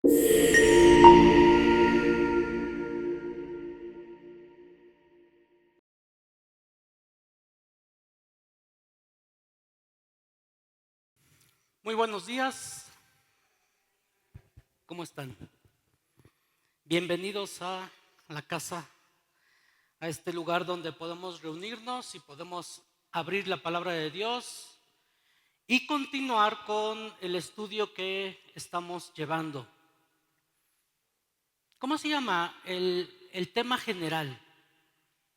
Muy buenos días, ¿cómo están? Bienvenidos a la casa, a este lugar donde podemos reunirnos y podemos abrir la palabra de Dios y continuar con el estudio que estamos llevando. ¿Cómo se llama el tema general?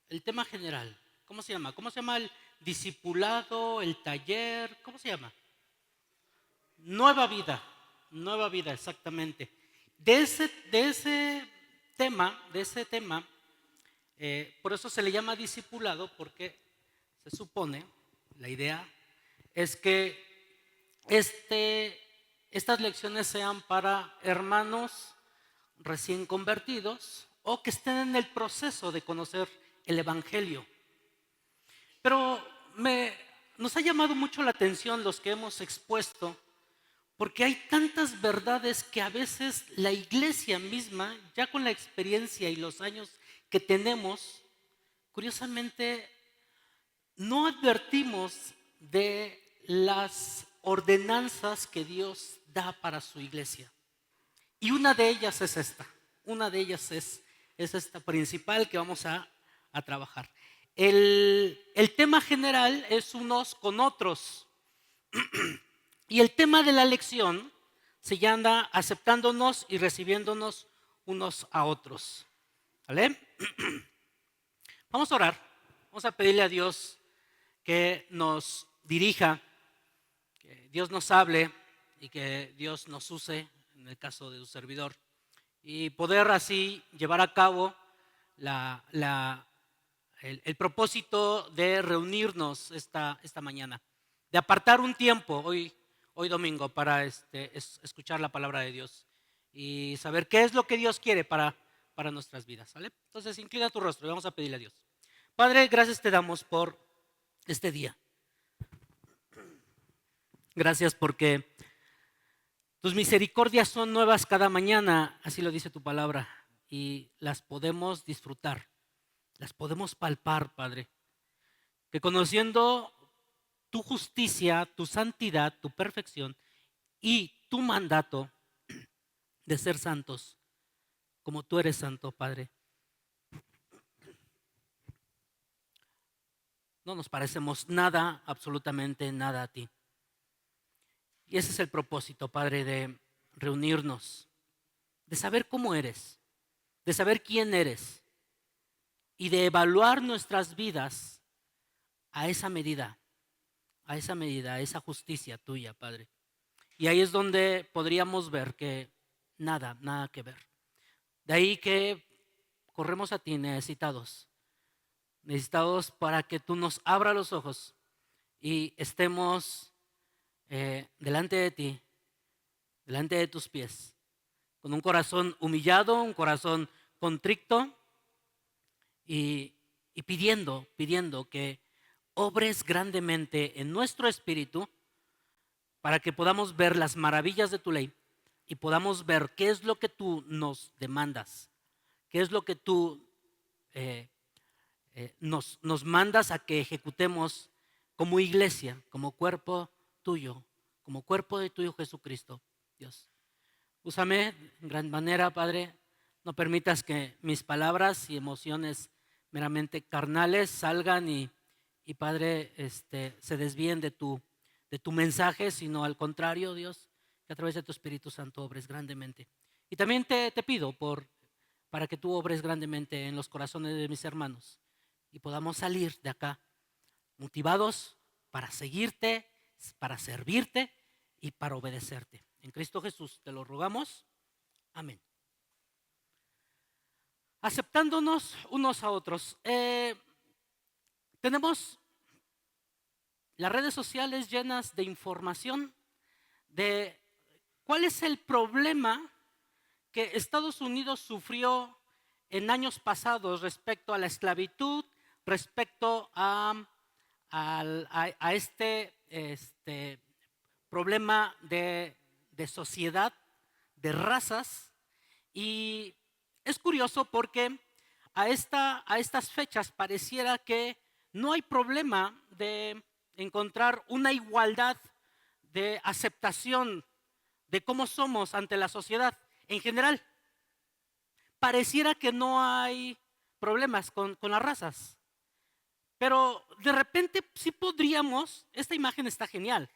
El tema general, ¿cómo se llama? ¿Cómo se llama el discipulado, el taller? ¿Cómo se llama? Nueva vida, exactamente. De ese tema, por eso se le llama discipulado, porque se supone, la idea es que estas lecciones sean para hermanos recién convertidos o que estén en el proceso de conocer el Evangelio. Pero nos ha llamado mucho la atención los que hemos expuesto, porque hay tantas verdades que a veces la iglesia misma, ya con la experiencia y los años que tenemos, curiosamente no advertimos de las ordenanzas que Dios da para su iglesia. Y una de ellas es esta, es esta principal que vamos a trabajar. El tema general es unos con otros. Y el tema de la lección se llama aceptándonos y recibiéndonos unos a otros. ¿Vale? Vamos a orar. Vamos a pedirle a Dios que nos dirija, que Dios nos hable y que Dios nos use, en el caso de su servidor, y poder así llevar a cabo el propósito de reunirnos esta mañana, de apartar un tiempo hoy domingo para escuchar la palabra de Dios y saber qué es lo que Dios quiere para nuestras vidas, ¿vale? Entonces inclina tu rostro y vamos a pedirle a Dios. Padre, gracias te damos por este día. Gracias porque tus misericordias son nuevas cada mañana, así lo dice tu palabra, y las podemos disfrutar, las podemos palpar, Padre. Que conociendo tu justicia, tu santidad, tu perfección y tu mandato de ser santos, como tú eres santo, Padre, no nos parecemos nada, absolutamente nada a ti. Y ese es el propósito, Padre, de reunirnos, de saber cómo eres, de saber quién eres y de evaluar nuestras vidas a esa medida, a esa justicia tuya, Padre. Y ahí es donde podríamos ver que nada que ver. De ahí que corremos a ti necesitados para que tú nos abras los ojos y estemos delante de ti, delante de tus pies, con un corazón humillado, un corazón contrito y pidiendo que obres grandemente en nuestro espíritu para que podamos ver las maravillas de tu ley y podamos ver qué es lo que tú nos demandas, qué es lo que tú nos mandas a que ejecutemos como iglesia, como cuerpo tuyo, como cuerpo de tu Hijo Jesucristo, Dios. Úsame en gran manera, Padre. No permitas que mis palabras y emociones meramente carnales salgan y Padre, se desvíen de tu mensaje, sino al contrario, Dios, que a través de tu Espíritu Santo obres grandemente. Y también te pido para que tú obres grandemente en los corazones de mis hermanos y podamos salir de acá motivados para seguirte, para servirte y para obedecerte. En Cristo Jesús te lo rogamos. Amén. Aceptándonos unos a otros. Tenemos las redes sociales llenas de información de cuál es el problema que Estados Unidos sufrió en años pasados respecto a la esclavitud, respecto a este problema de sociedad, de razas. Y es curioso porque a estas fechas pareciera que no hay problema de encontrar una igualdad de aceptación de cómo somos ante la sociedad en general. Pareciera que no hay problemas con las razas. Pero de repente sí podríamos, esta imagen está genial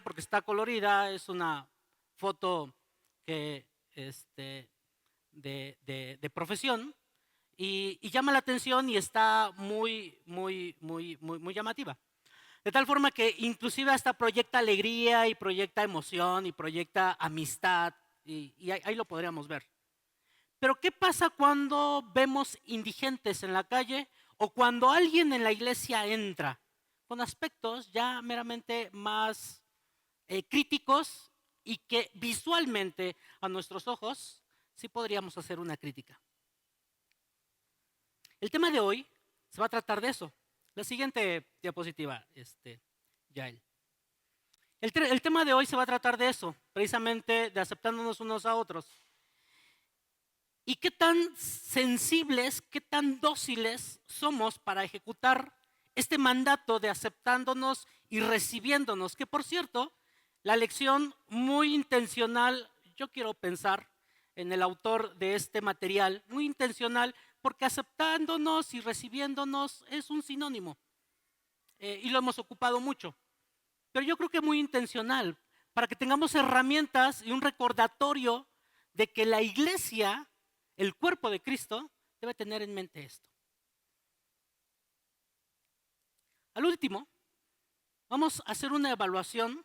porque está colorida, es una foto que, de profesión y llama la atención y está muy llamativa. De tal forma que inclusive hasta proyecta alegría y proyecta emoción y proyecta amistad y ahí lo podríamos ver. Pero ¿qué pasa cuando vemos indigentes en la calle o cuando alguien en la iglesia entra con aspectos ya meramente más críticos y que visualmente a nuestros ojos sí podríamos hacer una crítica? El tema de hoy se va a tratar de eso. La siguiente diapositiva, Yael. El tema de hoy se va a tratar de eso, precisamente de aceptándonos unos a otros. ¿Y qué tan sensibles, qué tan dóciles somos para ejecutar este mandato de aceptándonos y recibiéndonos? Que por cierto, la lección muy intencional, yo quiero pensar en el autor de este material, muy intencional, porque aceptándonos y recibiéndonos es un sinónimo y lo hemos ocupado mucho. Pero yo creo que muy intencional, para que tengamos herramientas y un recordatorio de que la iglesia, el cuerpo de Cristo, debe tener en mente esto. Al último, vamos a hacer una evaluación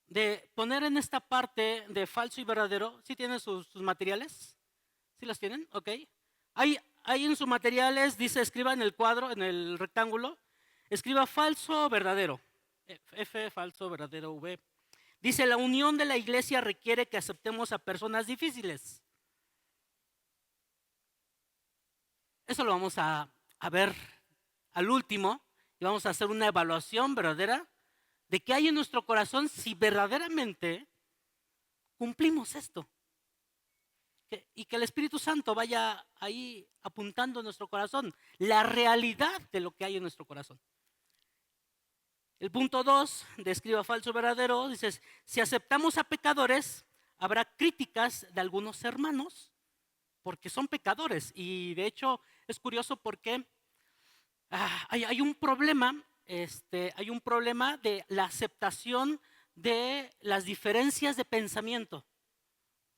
de poner en esta parte de falso y verdadero. ¿Sí tienen sus materiales? ¿Sí los tienen? Ok. Ahí en sus materiales dice, escriba en el cuadro, en el rectángulo, escriba falso o verdadero. F, falso, verdadero, V. Dice, la unión de la iglesia requiere que aceptemos a personas difíciles. Eso lo vamos a ver al último y vamos a hacer una evaluación verdadera de qué hay en nuestro corazón si verdaderamente cumplimos esto. Y que el Espíritu Santo vaya ahí apuntando en nuestro corazón la realidad de lo que hay en nuestro corazón. El punto 2 de escriba falso verdadero dice, si aceptamos a pecadores, habrá críticas de algunos hermanos porque son pecadores. Y de hecho es curioso porque hay un problema, hay un problema de la aceptación de las diferencias de pensamiento.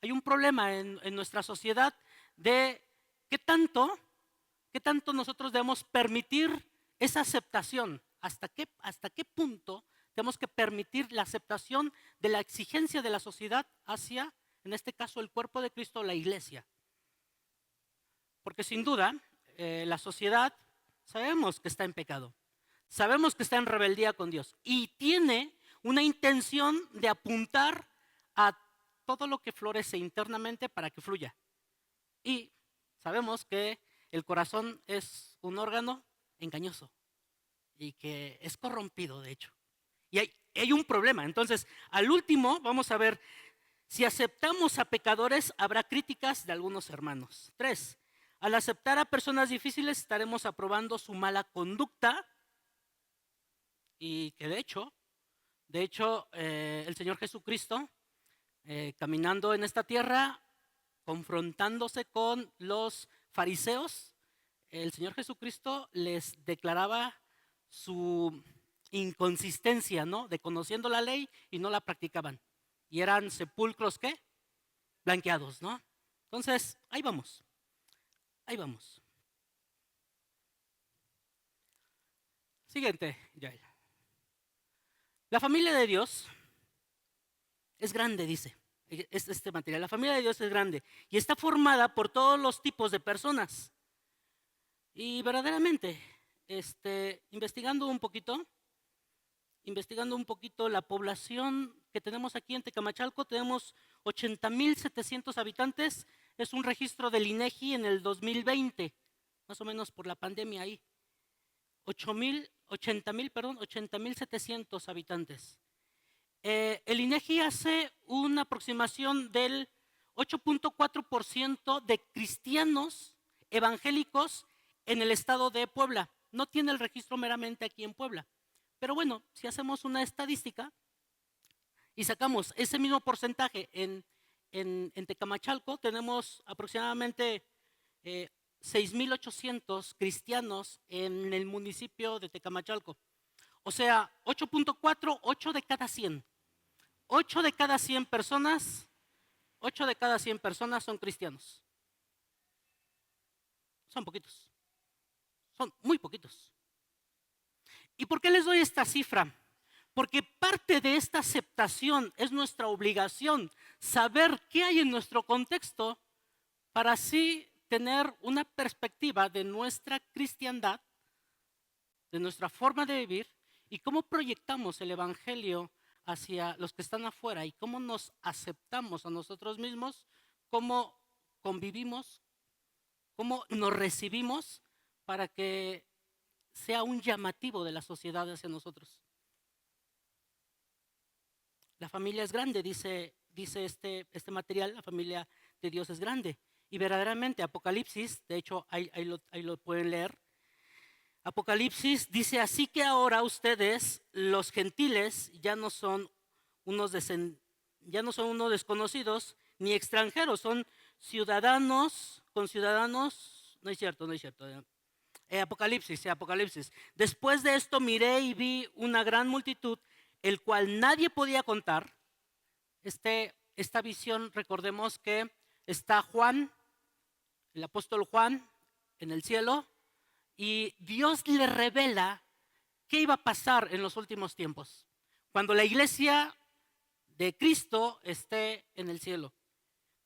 Hay un problema en nuestra sociedad de qué tanto nosotros debemos permitir esa aceptación, hasta qué punto tenemos que permitir la aceptación de la exigencia de la sociedad hacia, en este caso, el cuerpo de Cristo, la iglesia. Porque sin duda, la sociedad sabemos que está en pecado, sabemos que está en rebeldía con Dios y tiene una intención de apuntar a todo lo que florece internamente para que fluya. Y sabemos que el corazón es un órgano engañoso y que es corrompido, de hecho. Y hay un problema. Entonces, al último, vamos a ver, si aceptamos a pecadores, habrá críticas de algunos hermanos. 3, al aceptar a personas difíciles, estaremos aprobando su mala conducta y que de hecho, el Señor Jesucristo, caminando en esta tierra, confrontándose con los fariseos, el Señor Jesucristo les declaraba su inconsistencia, ¿no? De conociendo la ley y no la practicaban. Y eran sepulcros, ¿qué? Blanqueados, ¿no? Entonces, ahí vamos. Siguiente, Yael. La familia de Dios es grande, dice este material. La familia de Dios es grande y está formada por todos los tipos de personas. Y verdaderamente, investigando un poquito la población que tenemos aquí en Tecamachalco, tenemos 80,700 habitantes. Es un registro del INEGI en el 2020, más o menos por la pandemia ahí. 80,700 habitantes. el INEGI hace una aproximación del 8.4% de cristianos evangélicos en el estado de Puebla. No tiene el registro meramente aquí en Puebla. Pero bueno, si hacemos una estadística y sacamos ese mismo porcentaje en Tecamachalco, tenemos aproximadamente 6,800 cristianos en el municipio de Tecamachalco. O sea, 8.4, 8 de cada 100. 8 de cada 100 personas, 8 de cada 100 personas son cristianos. Son poquitos. Son muy poquitos. ¿Y por qué les doy esta cifra? Porque parte de esta aceptación es nuestra obligación, saber qué hay en nuestro contexto para así tener una perspectiva de nuestra cristiandad, de nuestra forma de vivir y cómo proyectamos el evangelio hacia los que están afuera y cómo nos aceptamos a nosotros mismos, cómo convivimos, cómo nos recibimos para que sea un llamativo de la sociedad hacia nosotros. La familia es grande, dice este material, la familia de Dios es grande. Y verdaderamente Apocalipsis, de hecho ahí lo pueden leer, Apocalipsis dice, así que ahora ustedes, los gentiles, ya no son unos desconocidos ni extranjeros, son ciudadanos, conciudadanos, no es cierto. Apocalipsis. Después de esto miré y vi una gran multitud, el cual nadie podía contar. Esta visión, recordemos que está Juan, el apóstol Juan, en el cielo, y Dios le revela qué iba a pasar en los últimos tiempos, cuando la iglesia de Cristo esté en el cielo.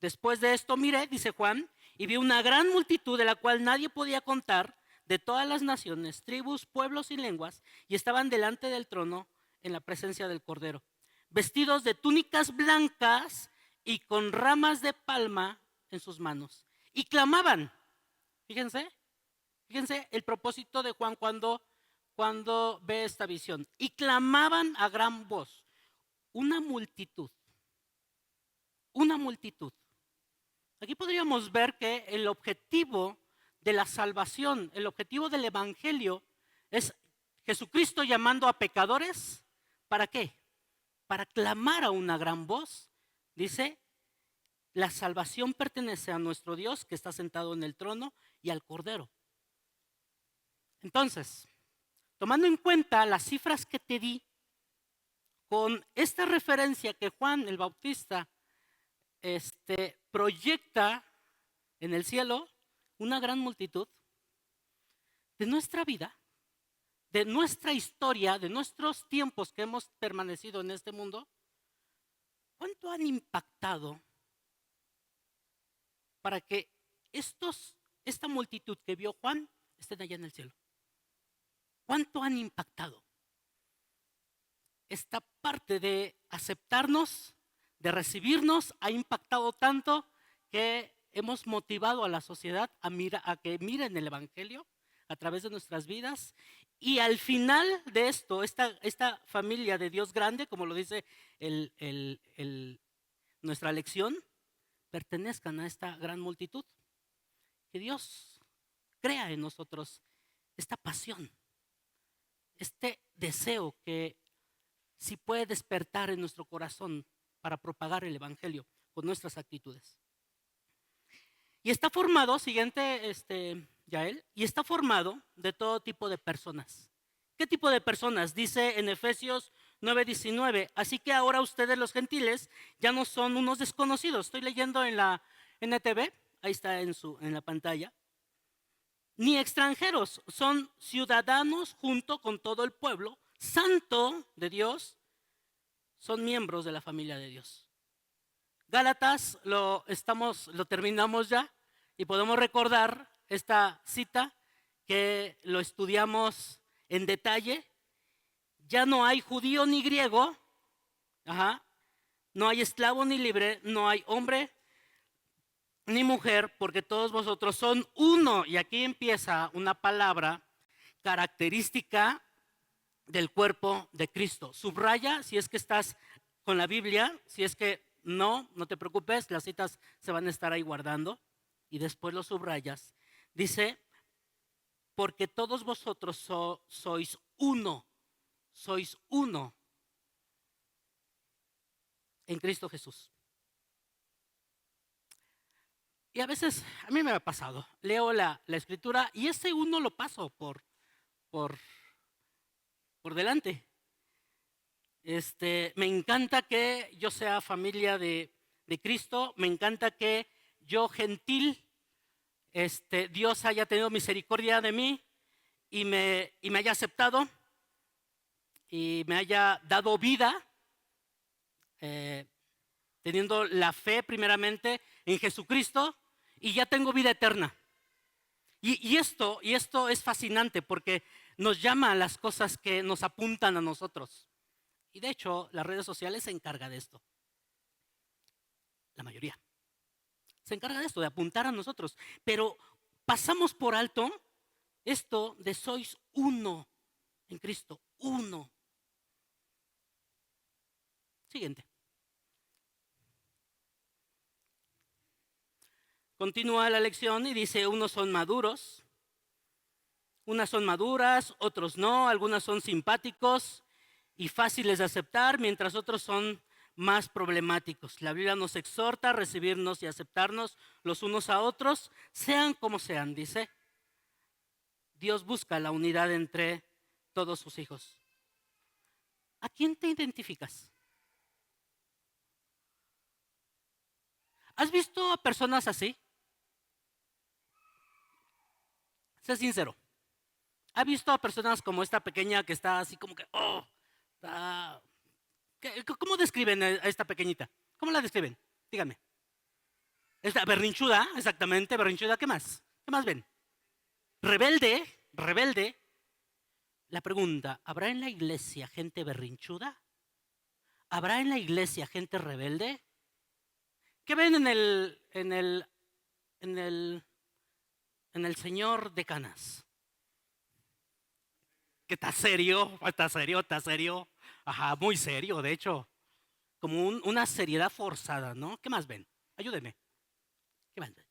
Después de esto miré, dice Juan, y vi una gran multitud de la cual nadie podía contar, de todas las naciones, tribus, pueblos y lenguas, y estaban delante del trono en la presencia del Cordero, vestidos de túnicas blancas y con ramas de palma en sus manos. Y clamaban, fíjense el propósito de Juan cuando ve esta visión. Y clamaban a gran voz, una multitud. Aquí podríamos ver que el objetivo de la salvación, el objetivo del evangelio es Jesucristo llamando a pecadores, ¿para qué? Para clamar a una gran voz. Dice, la salvación pertenece a nuestro Dios que está sentado en el trono y al Cordero. Entonces, tomando en cuenta las cifras que te di, con esta referencia que Juan el Bautista proyecta en el cielo, una gran multitud de nuestra vida, de nuestra historia, de nuestros tiempos que hemos permanecido en este mundo, ¿cuánto han impactado para que esta multitud que vio Juan estén allá en el cielo? ¿Cuánto han impactado? Esta parte de aceptarnos, de recibirnos, ha impactado tanto que hemos motivado a la sociedad a que miren el evangelio a través de nuestras vidas. Y al final de esto, esta familia de Dios grande, como lo dice nuestra lección, pertenezcan a esta gran multitud. Que Dios crea en nosotros esta pasión, este deseo que sí puede despertar en nuestro corazón para propagar el evangelio con nuestras actitudes. Y está formado, siguiente, Yael, y está formado de todo tipo de personas. ¿Qué tipo de personas? Dice en Efesios 9:19, así que ahora ustedes los gentiles ya no son unos desconocidos. Estoy leyendo en la NTV, ahí está en la pantalla. Ni extranjeros, son ciudadanos junto con todo el pueblo santo de Dios, son miembros de la familia de Dios. Gálatas lo terminamos ya y podemos recordar esta cita que lo estudiamos en detalle. Ya no hay judío ni griego, no hay esclavo ni libre, no hay hombre ni mujer, porque todos vosotros son uno. Y aquí empieza una palabra característica del cuerpo de Cristo. Subraya si es que estás con la Biblia. Si es que no te preocupes, las citas se van a estar ahí guardando y después lo subrayas. Dice, porque todos vosotros sois uno en Cristo Jesús. Y a veces, a mí me ha pasado, leo la escritura y ese uno lo paso por, por delante. Me encanta que yo sea familia de Cristo, me encanta que yo gentil, Dios haya tenido misericordia de mí y me haya aceptado y me haya dado vida, teniendo la fe primeramente en Jesucristo y ya tengo vida eterna. Y esto es fascinante porque nos llama a las cosas que nos apuntan a nosotros. Y de hecho, las redes sociales se encargan de esto. La mayoría. Se encarga de esto, de apuntar a nosotros. Pero pasamos por alto esto de sois uno en Cristo. Uno. Siguiente. Continúa la lección y dice, unos son maduros, unas son maduras, otros no, algunas son simpáticos y fáciles de aceptar, mientras otros son más problemáticos. La Biblia nos exhorta a recibirnos y aceptarnos los unos a otros, sean como sean, dice. Dios busca la unidad entre todos sus hijos. ¿A quién te identificas? ¿Has visto a personas así? Sé sincero. ¿Ha visto a personas como esta pequeña que está así como que, ¿cómo describen a esta pequeñita? ¿Cómo la describen? Díganme. Esta berrinchuda, exactamente, berrinchuda. ¿Qué más? ¿Qué más ven? Rebelde. La pregunta, ¿habrá en la iglesia gente berrinchuda? ¿Habrá en la iglesia gente rebelde? ¿Qué ven en el señor de Canas? Que está serio. Ajá, muy serio, de hecho. Como una seriedad forzada, ¿no? ¿Qué más ven? Ayúdenme. ¿Qué más ven?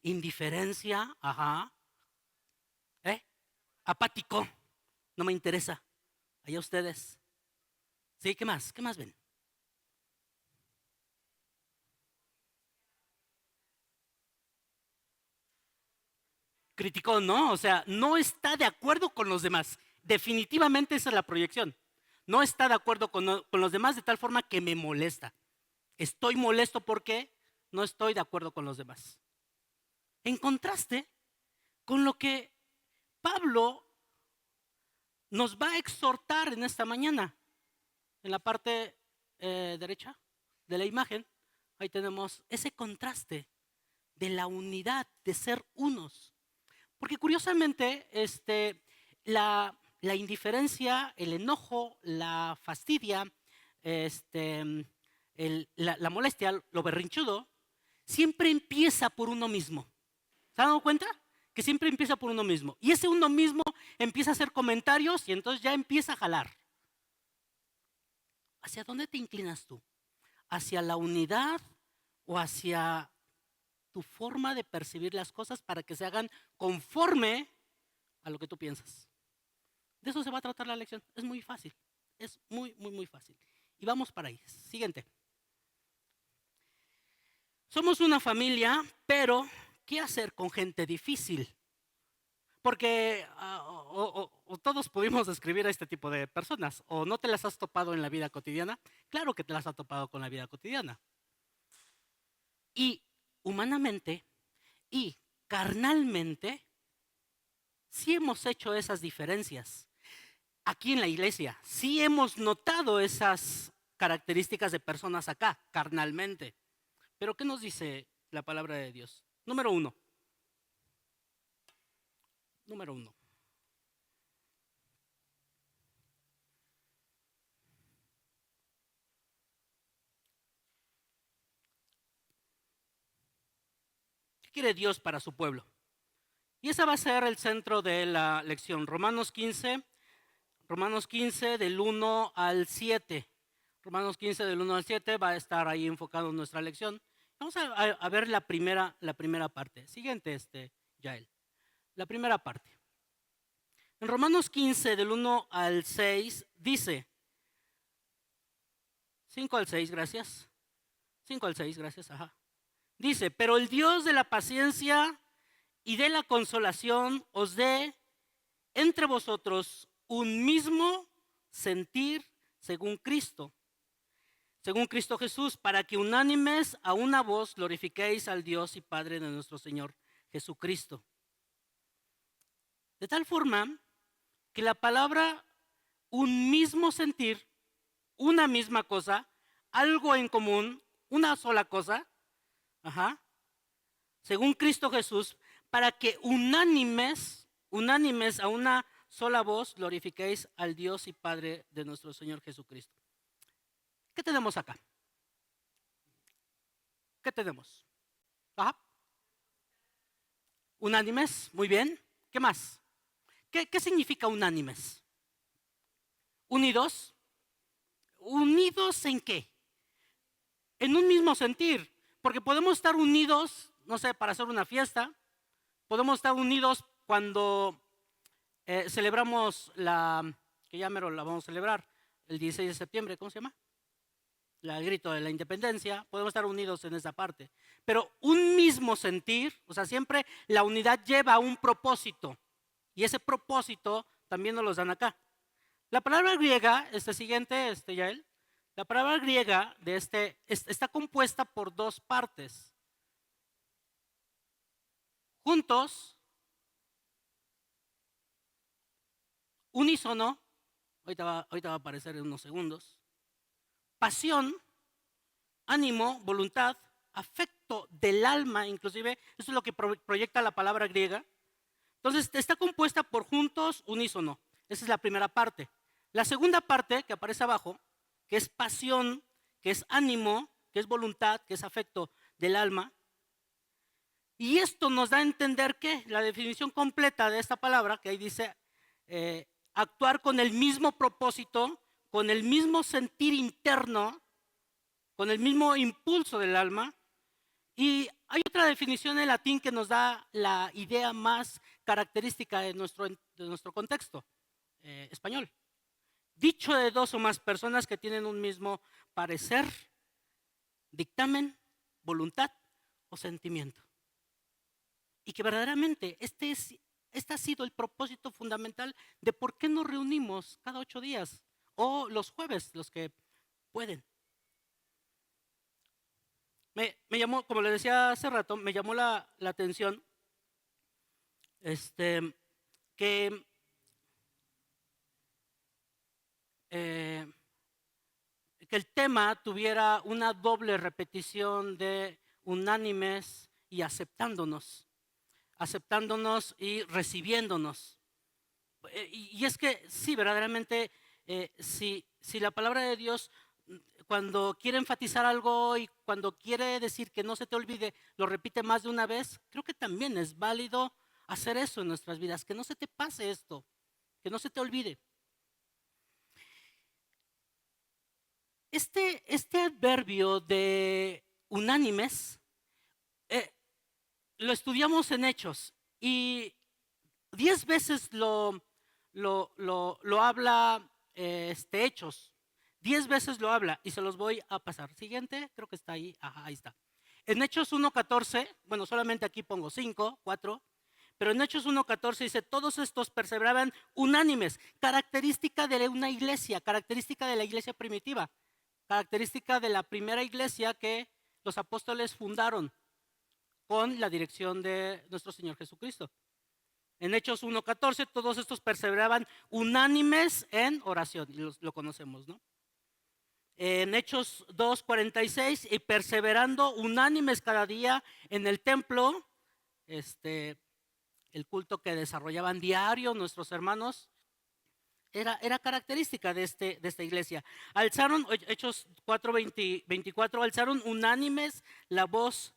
Indiferencia, ajá. Apático, no me interesa. Allá ustedes. Sí, ¿qué más? ¿Qué más ven? Criticón, ¿no? O sea, no está de acuerdo con los demás. Definitivamente esa es la proyección. No está de acuerdo con los demás de tal forma que me molesta. Estoy molesto porque no estoy de acuerdo con los demás. En contraste con lo que Pablo nos va a exhortar en esta mañana. En la parte derecha de la imagen, ahí tenemos ese contraste de la unidad, de ser unos. Porque curiosamente, la indiferencia, el enojo, la fastidia, la molestia, lo berrinchudo, siempre empieza por uno mismo. ¿Se han dado cuenta? Que siempre empieza por uno mismo. Y ese uno mismo empieza a hacer comentarios y entonces ya empieza a jalar. ¿Hacia dónde te inclinas tú? ¿Hacia la unidad o hacia tu forma de percibir las cosas para que se hagan conforme a lo que tú piensas? De eso se va a tratar la lección. Es muy fácil. Es muy fácil. Y vamos para ahí. Siguiente. Somos una familia, pero ¿qué hacer con gente difícil? Porque o todos pudimos describir a este tipo de personas, o no te las has topado en la vida cotidiana. Claro que te las has topado con la vida cotidiana. Y humanamente y carnalmente, sí hemos hecho esas diferencias. Aquí en la iglesia, sí hemos notado esas características de personas acá, carnalmente. Pero ¿qué nos dice la palabra de Dios? Número uno. ¿Qué quiere Dios para su pueblo? Y ese va a ser el centro de la lección. Romanos 15 del 1 al 7. Romanos 15 del 1 al 7 va a estar ahí enfocado en nuestra lección. Vamos a ver la primera parte. Siguiente, Yael. La primera parte. En Romanos 15 del 1 al 6 dice, 5 al 6, gracias. 5 al 6, gracias, ajá. Dice, pero el Dios de la paciencia y de la consolación os dé entre vosotros un mismo sentir según Cristo Jesús, para que unánimes a una voz glorifiquéis al Dios y Padre de nuestro Señor Jesucristo. De tal forma que la palabra un mismo sentir, una misma cosa, algo en común, una sola cosa, según Cristo Jesús, para que unánimes a una sola voz glorifiquéis al Dios y Padre de nuestro Señor Jesucristo. ¿Qué tenemos acá? ¿Qué tenemos? Unánimes, muy bien. ¿Qué más? ¿Qué significa unánimes? ¿Unidos? ¿Unidos en qué? En un mismo sentir, porque podemos estar unidos, no sé, para hacer una fiesta, podemos estar unidos cuando celebramos que ya mero la vamos a celebrar, el 16 de septiembre, ¿cómo se llama? El grito de la independencia, podemos estar unidos en esa parte. Pero un mismo sentir, o sea, siempre la unidad lleva a un propósito, y ese propósito también nos lo dan acá. La palabra griega, siguiente, Yael, la palabra griega de está compuesta por dos partes. Juntos, unísono, ahorita va a aparecer en unos segundos. Pasión, ánimo, voluntad, afecto del alma, inclusive, eso es lo que proyecta la palabra griega. Entonces, está compuesta por juntos, unísono. Esa es la primera parte. La segunda parte, que aparece abajo, que es pasión, que es ánimo, que es voluntad, que es afecto del alma. Y esto nos da a entender que la definición completa de esta palabra, que ahí dice, actuar con el mismo propósito, con el mismo sentir interno, con el mismo impulso del alma. Y hay otra definición en latín que nos da la idea más característica de nuestro contexto español. Dicho de dos o más personas que tienen un mismo parecer, dictamen, voluntad o sentimiento. Y que verdaderamente este ha sido el propósito fundamental de por qué nos reunimos cada 8 días o los jueves, los que pueden. Me llamó, como le decía hace rato, me llamó la atención que el tema tuviera una doble repetición de unánimes y aceptándonos y recibiéndonos. Y es que sí, verdaderamente, si la palabra de Dios, cuando quiere enfatizar algo y cuando quiere decir que no se te olvide, lo repite más de una vez, creo que también es válido hacer eso en nuestras vidas, que no se te pase esto, que no se te olvide. Este adverbio de unánimes lo estudiamos en Hechos y 10 veces lo habla Hechos. 10 veces lo habla y se los voy a pasar. Siguiente, creo que está ahí. Ajá, ahí está. En Hechos 1:14, bueno, solamente aquí pongo 5, 4, pero en Hechos 1:14 dice, todos estos perseveraban unánimes, característica de una iglesia, característica de la iglesia primitiva, característica de la primera iglesia que los apóstoles fundaron con la dirección de nuestro Señor Jesucristo. En Hechos 1:14, todos estos perseveraban unánimes en oración, y lo conocemos, ¿no? En Hechos 2:46, y perseverando unánimes cada día en el templo, el culto que desarrollaban diario nuestros hermanos, era característica de esta iglesia. Alzaron, Hechos 4:24, alzaron unánimes la voz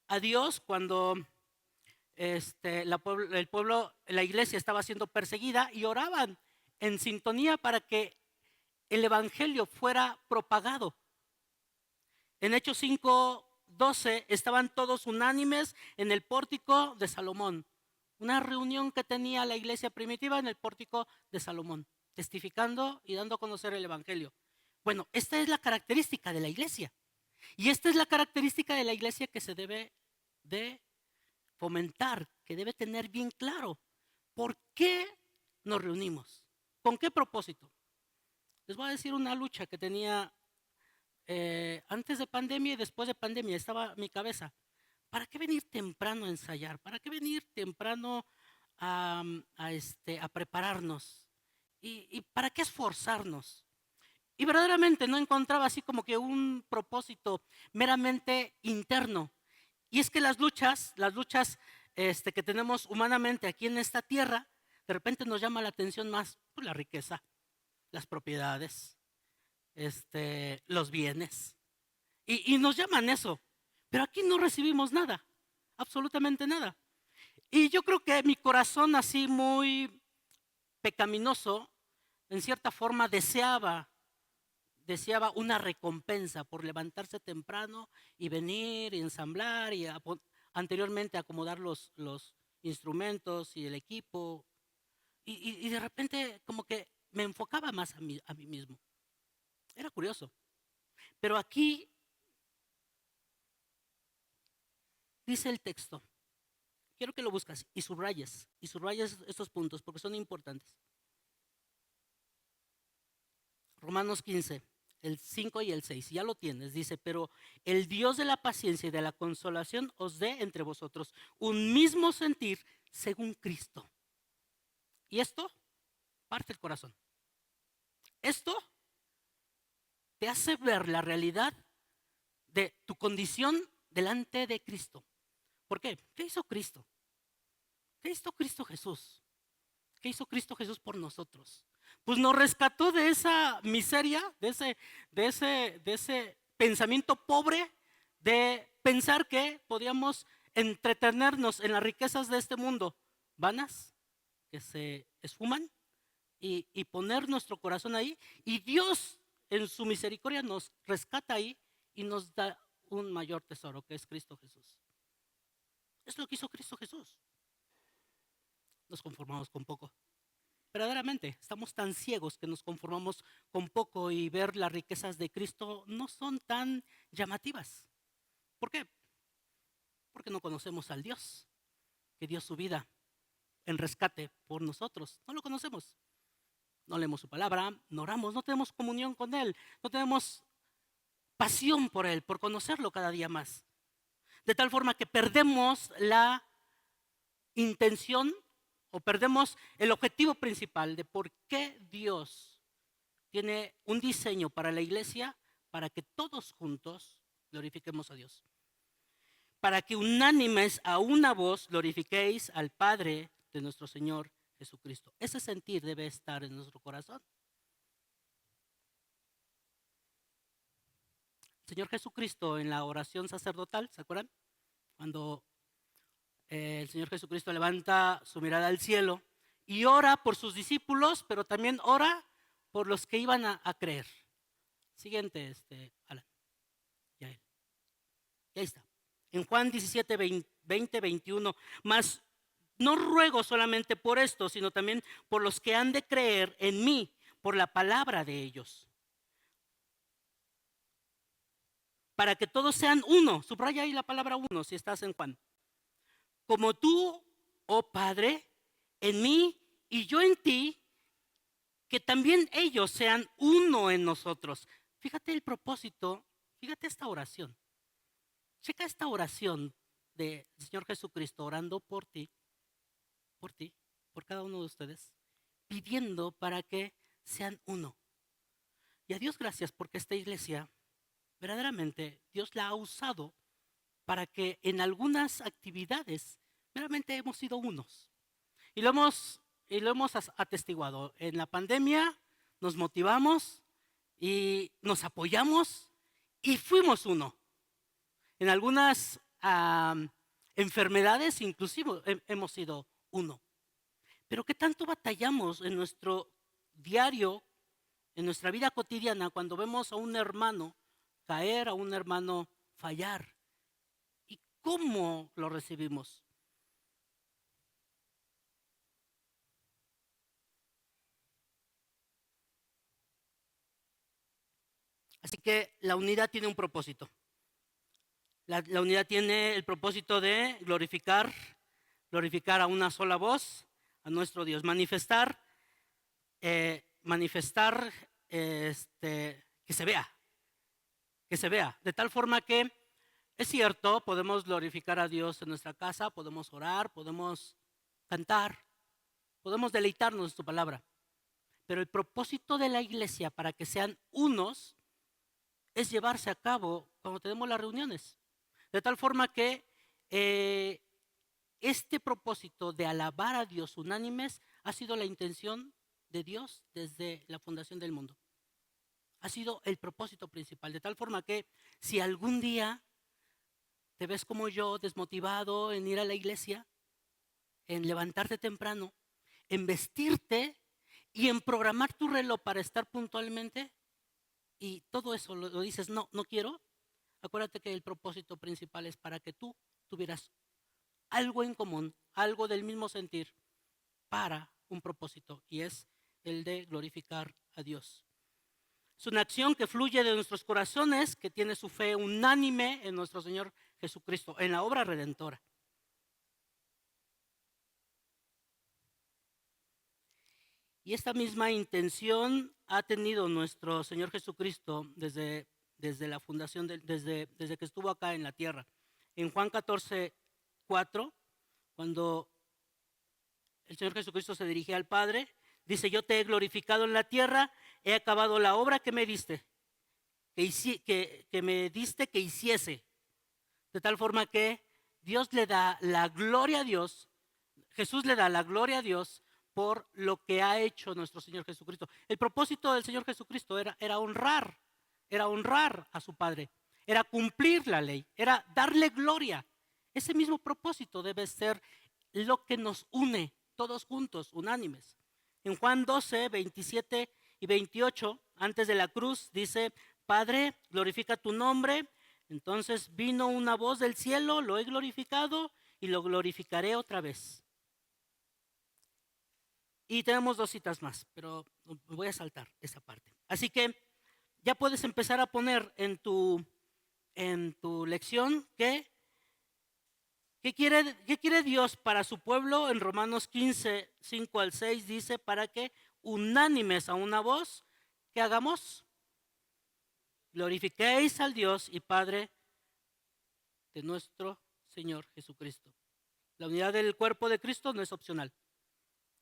a Dios cuando el pueblo, la iglesia estaba siendo perseguida y oraban en sintonía para que el evangelio fuera propagado. En Hechos 5:12 estaban todos unánimes en el pórtico de Salomón. Una reunión que tenía la iglesia primitiva en el pórtico de Salomón, testificando y dando a conocer el evangelio. Bueno, esta es la característica de la iglesia. Y esta es la característica de la iglesia que se debe de fomentar, que debe tener bien claro. ¿Por qué nos reunimos? ¿Con qué propósito? Les voy a decir una lucha que tenía antes de pandemia y después de pandemia. Estaba mi cabeza. ¿Para qué venir temprano a ensayar? ¿Para qué venir temprano a prepararnos? ¿Y para qué esforzarnos? Y verdaderamente no encontraba así como que un propósito meramente interno. Y es que las luchas que tenemos humanamente aquí en esta tierra, de repente nos llama la atención más pues, la riqueza, las propiedades, los bienes. Y nos llaman eso. Pero aquí no recibimos nada, absolutamente nada. Y yo creo que mi corazón así muy pecaminoso, en cierta forma deseaba una recompensa por levantarse temprano y venir y ensamblar y anteriormente acomodar los instrumentos y el equipo. Y de repente como que me enfocaba más a mí mismo. Era curioso. Pero aquí dice el texto. Quiero que lo buscas y subrayes estos puntos porque son importantes. Romanos 15, el 5 y el 6, ya lo tienes, dice, pero el Dios de la paciencia y de la consolación os dé entre vosotros un mismo sentir según Cristo. Y esto parte el corazón. Esto te hace ver la realidad de tu condición delante de Cristo. ¿Por qué? ¿Qué hizo Cristo? ¿Qué hizo Cristo Jesús? ¿Qué hizo Cristo Jesús por nosotros? Pues nos rescató de esa miseria, de ese pensamiento pobre de pensar que podíamos entretenernos en las riquezas de este mundo, vanas, que se esfuman, y poner nuestro corazón ahí. Y Dios en su misericordia nos rescata ahí y nos da un mayor tesoro, que es Cristo Jesús. Es lo que hizo Cristo Jesús. Nos conformamos con poco. Verdaderamente, estamos tan ciegos que nos conformamos con poco y ver las riquezas de Cristo no son tan llamativas. ¿Por qué? Porque no conocemos al Dios que dio su vida en rescate por nosotros. No lo conocemos. No leemos su palabra, no oramos, no tenemos comunión con Él, no tenemos pasión por Él, por conocerlo cada día más. De tal forma que perdemos la intención o perdemos el objetivo principal de por qué Dios tiene un diseño para la iglesia, para que todos juntos glorifiquemos a Dios. Para que unánimes a una voz glorifiquéis al Padre de nuestro Señor Jesucristo. Ese sentir debe estar en nuestro corazón. El Señor Jesucristo en la oración sacerdotal, ¿se acuerdan? Cuando el Señor Jesucristo levanta su mirada al cielo y ora por sus discípulos, pero también ora por los que iban a creer. Siguiente, Alan. Ya él. Y ahí está. En Juan 17, 20, 21. Mas no ruego solamente por esto, sino también por los que han de creer en mí, por la palabra de ellos. Para que todos sean uno. Subraya ahí la palabra uno si estás en Juan. Como tú, oh Padre, en mí y yo en ti, que también ellos sean uno en nosotros. Fíjate el propósito, fíjate esta oración. Checa esta oración del Señor Jesucristo orando por ti, por cada uno de ustedes, pidiendo para que sean uno. Y a Dios gracias porque esta iglesia, verdaderamente, Dios la ha usado para que en algunas actividades verdaderamente hemos sido unos. Y lo hemos atestiguado. En la pandemia nos motivamos y nos apoyamos y fuimos uno. En algunas enfermedades inclusive hemos sido uno. Pero ¿qué tanto batallamos en nuestro diario en nuestra vida cotidiana cuando vemos a un hermano caer, a un hermano fallar. ¿Y cómo lo recibimos? Así que la unidad tiene un propósito. La unidad tiene el propósito de glorificar a una sola voz, a nuestro Dios, manifestar, que se vea, de tal forma que es cierto, podemos glorificar a Dios en nuestra casa, podemos orar, podemos cantar, podemos deleitarnos en su palabra, pero el propósito de la iglesia para que sean unos es llevarse a cabo cuando tenemos las reuniones, de tal forma que este propósito de alabar a Dios unánimes ha sido la intención de Dios desde la fundación del mundo. Ha sido el propósito principal, de tal forma que si algún día te ves como yo, desmotivado en ir a la iglesia, en levantarte temprano, en vestirte y en programar tu reloj para estar puntualmente, y todo eso lo dices, no, no quiero, acuérdate que el propósito principal es para que tú tuvieras algo en común, algo del mismo sentir, para un propósito, y es el de glorificar a Dios. Es una acción que fluye de nuestros corazones, que tiene su fe unánime en nuestro Señor Jesucristo, en la obra redentora. Y esta misma intención ha tenido nuestro Señor Jesucristo desde la fundación, desde que estuvo acá en la tierra. En Juan 14:4, cuando el Señor Jesucristo se dirigía al Padre, dice: yo te he glorificado en la tierra, he acabado la obra que me diste, que me diste que hiciese. De tal forma que Dios le da la gloria a Dios, Jesús le da la gloria a Dios por lo que ha hecho nuestro Señor Jesucristo. El propósito del Señor Jesucristo era honrar a su Padre, era cumplir la ley, era darle gloria. Ese mismo propósito debe ser lo que nos une todos juntos, unánimes. En Juan 12, 27 y 28, antes de la cruz, dice: Padre, glorifica tu nombre. Entonces vino una voz del cielo: lo he glorificado y lo glorificaré otra vez. Y tenemos 2 citas más, pero voy a saltar esa parte. Así que ya puedes empezar a poner en tu lección ¿qué quiere Dios para su pueblo? En Romanos 15, 5 al 6 dice: para que unánimes a una voz, ¿qué hagamos? Glorifiquéis al Dios y Padre de nuestro Señor Jesucristo. La unidad del cuerpo de Cristo no es opcional.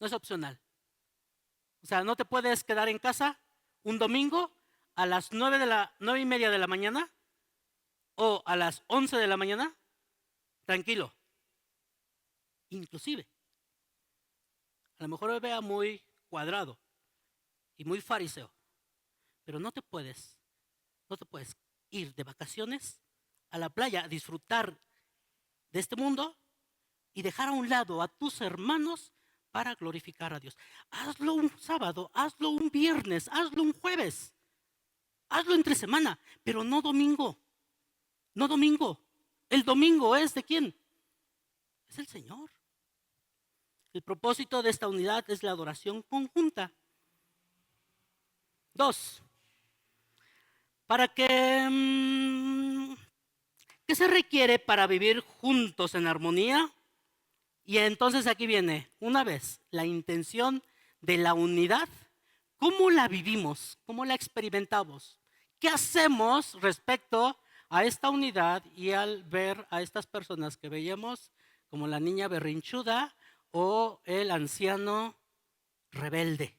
No es opcional. O sea, no te puedes quedar en casa un domingo a las 9:30 de la mañana o a las 11 de la mañana tranquilo. Inclusive, a lo mejor me vea muy cuadrado y muy fariseo, pero no te puedes ir de vacaciones a la playa a disfrutar de este mundo y dejar a un lado a tus hermanos para glorificar a Dios. Hazlo un sábado, hazlo un viernes, hazlo un jueves, hazlo entre semana, pero no domingo. No domingo. El domingo es ¿de quién? Es el Señor. El propósito de esta unidad es la adoración conjunta. 2. Para que ¿qué se requiere para vivir juntos en armonía? Y entonces aquí viene, una vez, la intención de la unidad. ¿Cómo la vivimos? ¿Cómo la experimentamos? ¿Qué hacemos respecto a esta unidad y al ver a estas personas que veíamos como la niña berrinchuda o el anciano rebelde?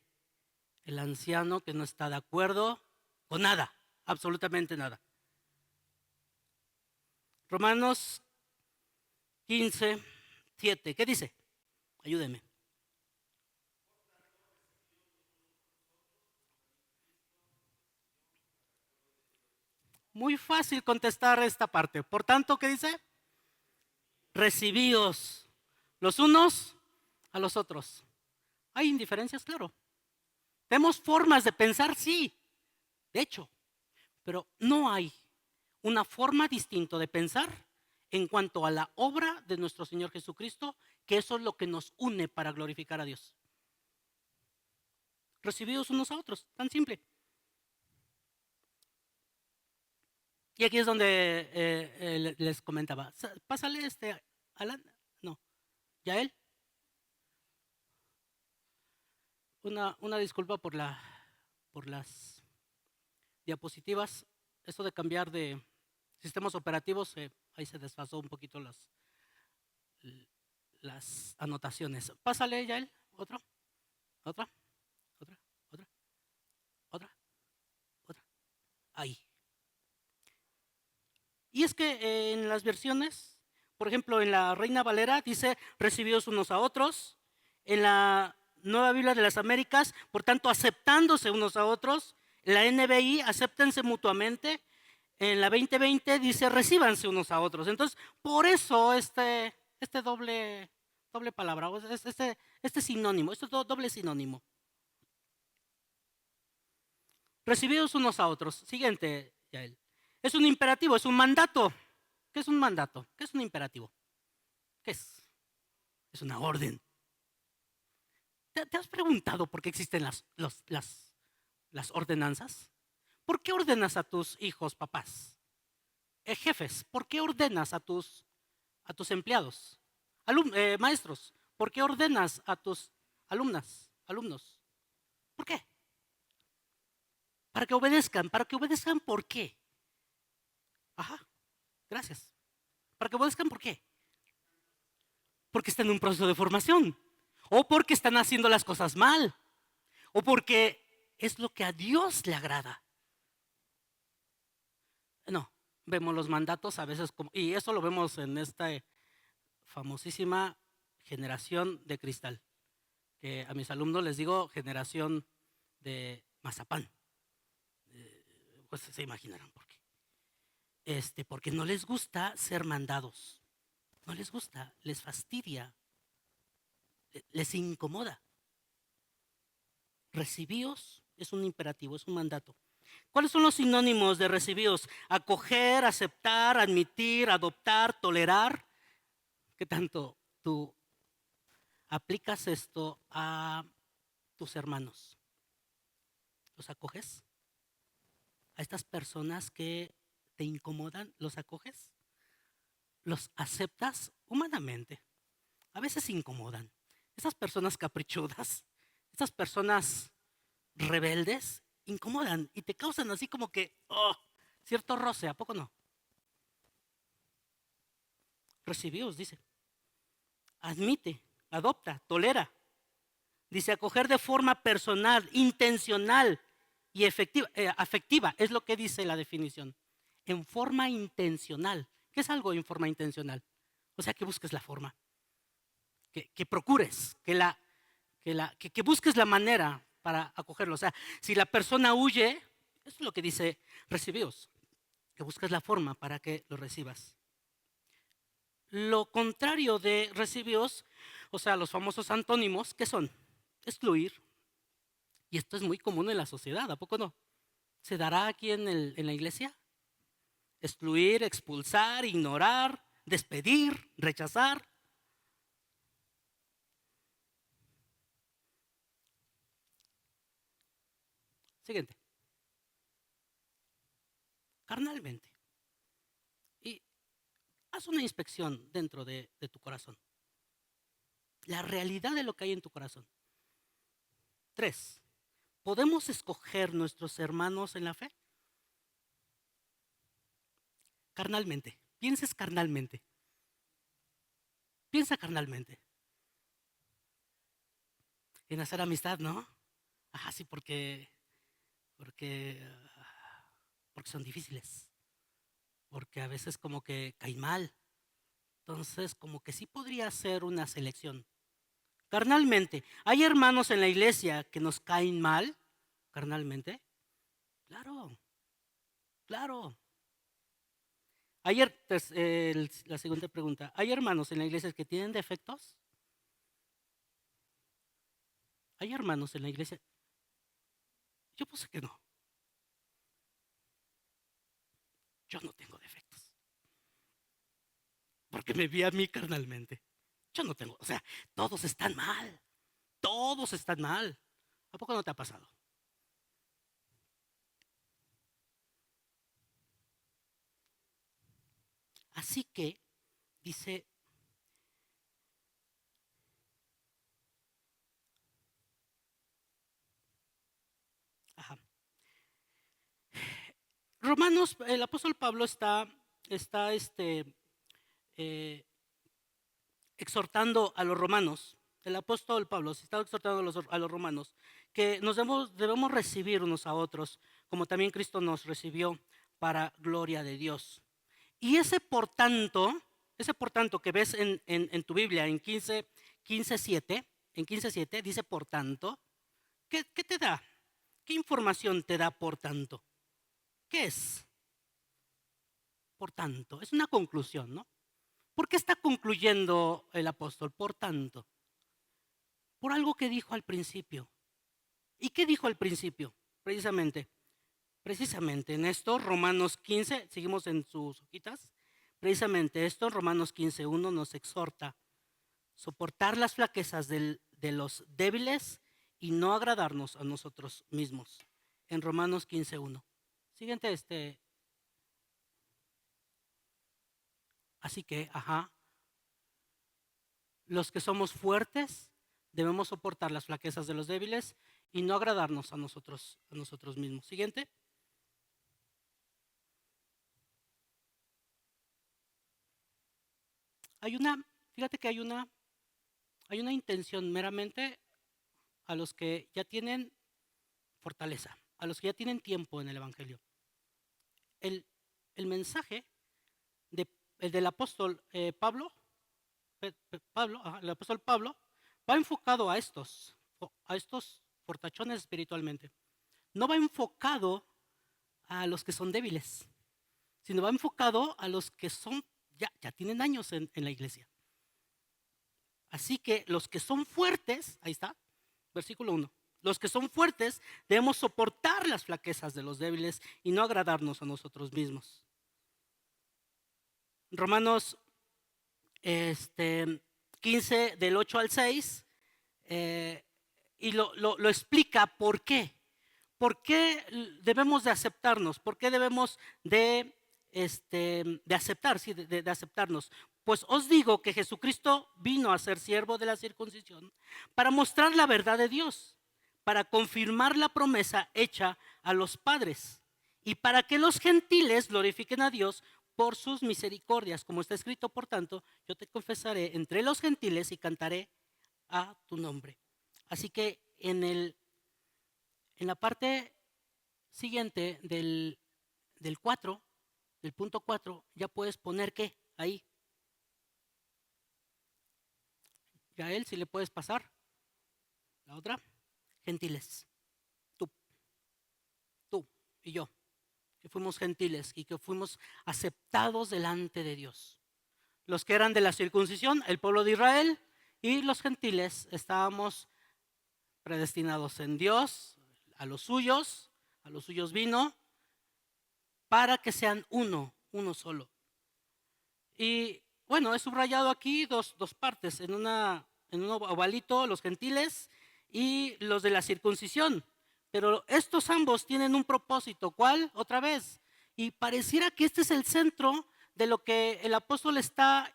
El anciano que no está de acuerdo con nada, absolutamente nada. Romanos 15, 7. ¿Qué dice? Ayúdeme. Muy fácil contestar esta parte. Por tanto, ¿qué dice? Recibíos los unos a los otros. ¿Hay indiferencias? Claro. Tenemos formas de pensar, sí, de hecho, pero no hay una forma distinta de pensar en cuanto a la obra de nuestro Señor Jesucristo, que eso es lo que nos une para glorificar a Dios. Recibidos unos a otros, tan simple. Y aquí es donde les comentaba. Pásale Alan, no, Yael. Una disculpa por las diapositivas. Esto de cambiar de sistemas operativos, ahí se desfasó un poquito las anotaciones. Pásale, Yael, otra, otra, otra, otra, otra, otra. Ahí. Y es que en las versiones, por ejemplo, en la Reina Valera dice recibidos unos a otros. En la Nueva Biblia de las Américas, por tanto, aceptándose unos a otros. En la NBI, acéptense mutuamente. En la 2020 dice recíbanse unos a otros. Entonces, por eso este doble palabra, este sinónimo, este doble sinónimo. Recibidos unos a otros. Siguiente, Yael. Es un imperativo, es un mandato. ¿Qué es un mandato? ¿Qué es un imperativo? ¿Qué es? Es una orden. ¿Te has preguntado por qué existen las ordenanzas? ¿Por qué ordenas a tus hijos, papás? Jefes, ¿por qué ordenas a tus empleados? Maestros, ¿por qué ordenas a tus alumnos? ¿Por qué? Para que obedezcan. ¿Para que obedezcan por qué? Ajá, gracias. ¿Para que obedezcan por qué? Porque están en un proceso de formación. O porque están haciendo las cosas mal. O porque es lo que a Dios le agrada. No, vemos los mandatos a veces como, y eso lo vemos en esta famosísima generación de cristal, que a mis alumnos les digo generación de mazapán. Pues se imaginarán por qué. Porque no les gusta ser mandados. No les gusta, les fastidia, les incomoda. Recibíos es un imperativo, es un mandato. ¿Cuáles son los sinónimos de recibíos? Acoger, aceptar, admitir, adoptar, tolerar. ¿Qué tanto tú aplicas esto a tus hermanos? ¿Los acoges? ¿A estas personas que te incomodan, los acoges? ¿Los aceptas humanamente? A veces incomodan. Esas personas caprichudas, esas personas rebeldes, incomodan y te causan así como que, cierto roce, ¿a poco no? Recibíos, dice. Admite, adopta, tolera. Dice acoger de forma personal, intencional y afectiva, es lo que dice la definición. En forma intencional. ¿Qué es algo en forma intencional? O sea, que busques la forma, que procures, que busques la manera para acogerlo. O sea, si la persona huye, eso es lo que dice recibíos, que busques la forma para que lo recibas. Lo contrario de recibíos, o sea, los famosos antónimos, ¿qué son? Excluir. Y esto es muy común en la sociedad, ¿a poco no? ¿Se dará aquí en la iglesia? Excluir, expulsar, ignorar, despedir, rechazar. Siguiente. Carnalmente. Y haz una inspección dentro de tu corazón. La realidad de lo que hay en tu corazón. 3. ¿Podemos escoger nuestros hermanos en la fe? Carnalmente. Pienses carnalmente. Piensa carnalmente. En hacer amistad, ¿no? Ajá, sí, porque, porque son difíciles. Porque a veces como que caen mal. Entonces, como que sí podría ser una selección. Carnalmente, ¿hay hermanos en la iglesia que nos caen mal? Carnalmente. Claro, claro. La siguiente pregunta. ¿Hay hermanos en la iglesia que tienen defectos? ¿Hay hermanos en la iglesia? Yo puse que no. Yo no tengo defectos. Porque me vi a mí carnalmente. Yo no tengo, o sea, todos están mal. Todos están mal. ¿A poco no te ha pasado? Así que, dice, ajá, Romanos, el apóstol Pablo está eh, exhortando a los romanos. El apóstol Pablo está exhortando a los romanos que nos debemos recibir unos a otros, como también Cristo nos recibió para gloria de Dios. Y ese por tanto que ves en tu Biblia en 15:7, en 15:7 dice por tanto, ¿qué te da? ¿Qué información te da por tanto? ¿Qué es? Por tanto, es una conclusión, ¿no? ¿Por qué está concluyendo el apóstol? Por tanto, por algo que dijo al principio. ¿Y qué dijo al principio? Precisamente en esto, Romanos 15, seguimos en sus hojitas, precisamente esto, Romanos 15:1 nos exhorta a soportar las flaquezas de los débiles y no agradarnos a nosotros mismos. En Romanos 15:1. Siguiente, así que, los que somos fuertes debemos soportar las flaquezas de los débiles y no agradarnos a nosotros mismos. Siguiente. Fíjate que hay una intención meramente a los que ya tienen fortaleza, a los que ya tienen tiempo en el Evangelio. El, el mensaje el del apóstol el apóstol Pablo, va enfocado a estos fortachones espiritualmente. No va enfocado a los que son débiles, sino va enfocado a los que ya tienen años en la iglesia. Así que los que son fuertes, ahí está, versículo 1. Los que son fuertes debemos soportar las flaquezas de los débiles y no agradarnos a nosotros mismos. Romanos 15 del 8 al 6 y lo explica por qué. ¿Por qué debemos de aceptarnos? ¿Por qué debemos de aceptar, sí, de aceptarnos? Pues os digo que Jesucristo vino a ser siervo de la circuncisión para mostrar la verdad de Dios, para confirmar la promesa hecha a los padres y para que los gentiles glorifiquen a Dios por sus misericordias. Como está escrito, por tanto, yo te confesaré entre los gentiles y cantaré a tu nombre. Así que en la parte siguiente del 4, del punto 4, ya puedes poner ¿qué? Ahí. Ya él, si le puedes pasar. La otra, gentiles. Tú y yo, que fuimos gentiles y que fuimos aceptados delante de Dios. Los que eran de la circuncisión, el pueblo de Israel, y los gentiles estábamos predestinados en Dios, a los suyos vino, para que sean uno solo. Y bueno, he subrayado aquí dos partes, en un ovalito los gentiles y los de la circuncisión. Pero estos ambos tienen un propósito, ¿cuál? Otra vez. Y pareciera que este es el centro de lo que el apóstol está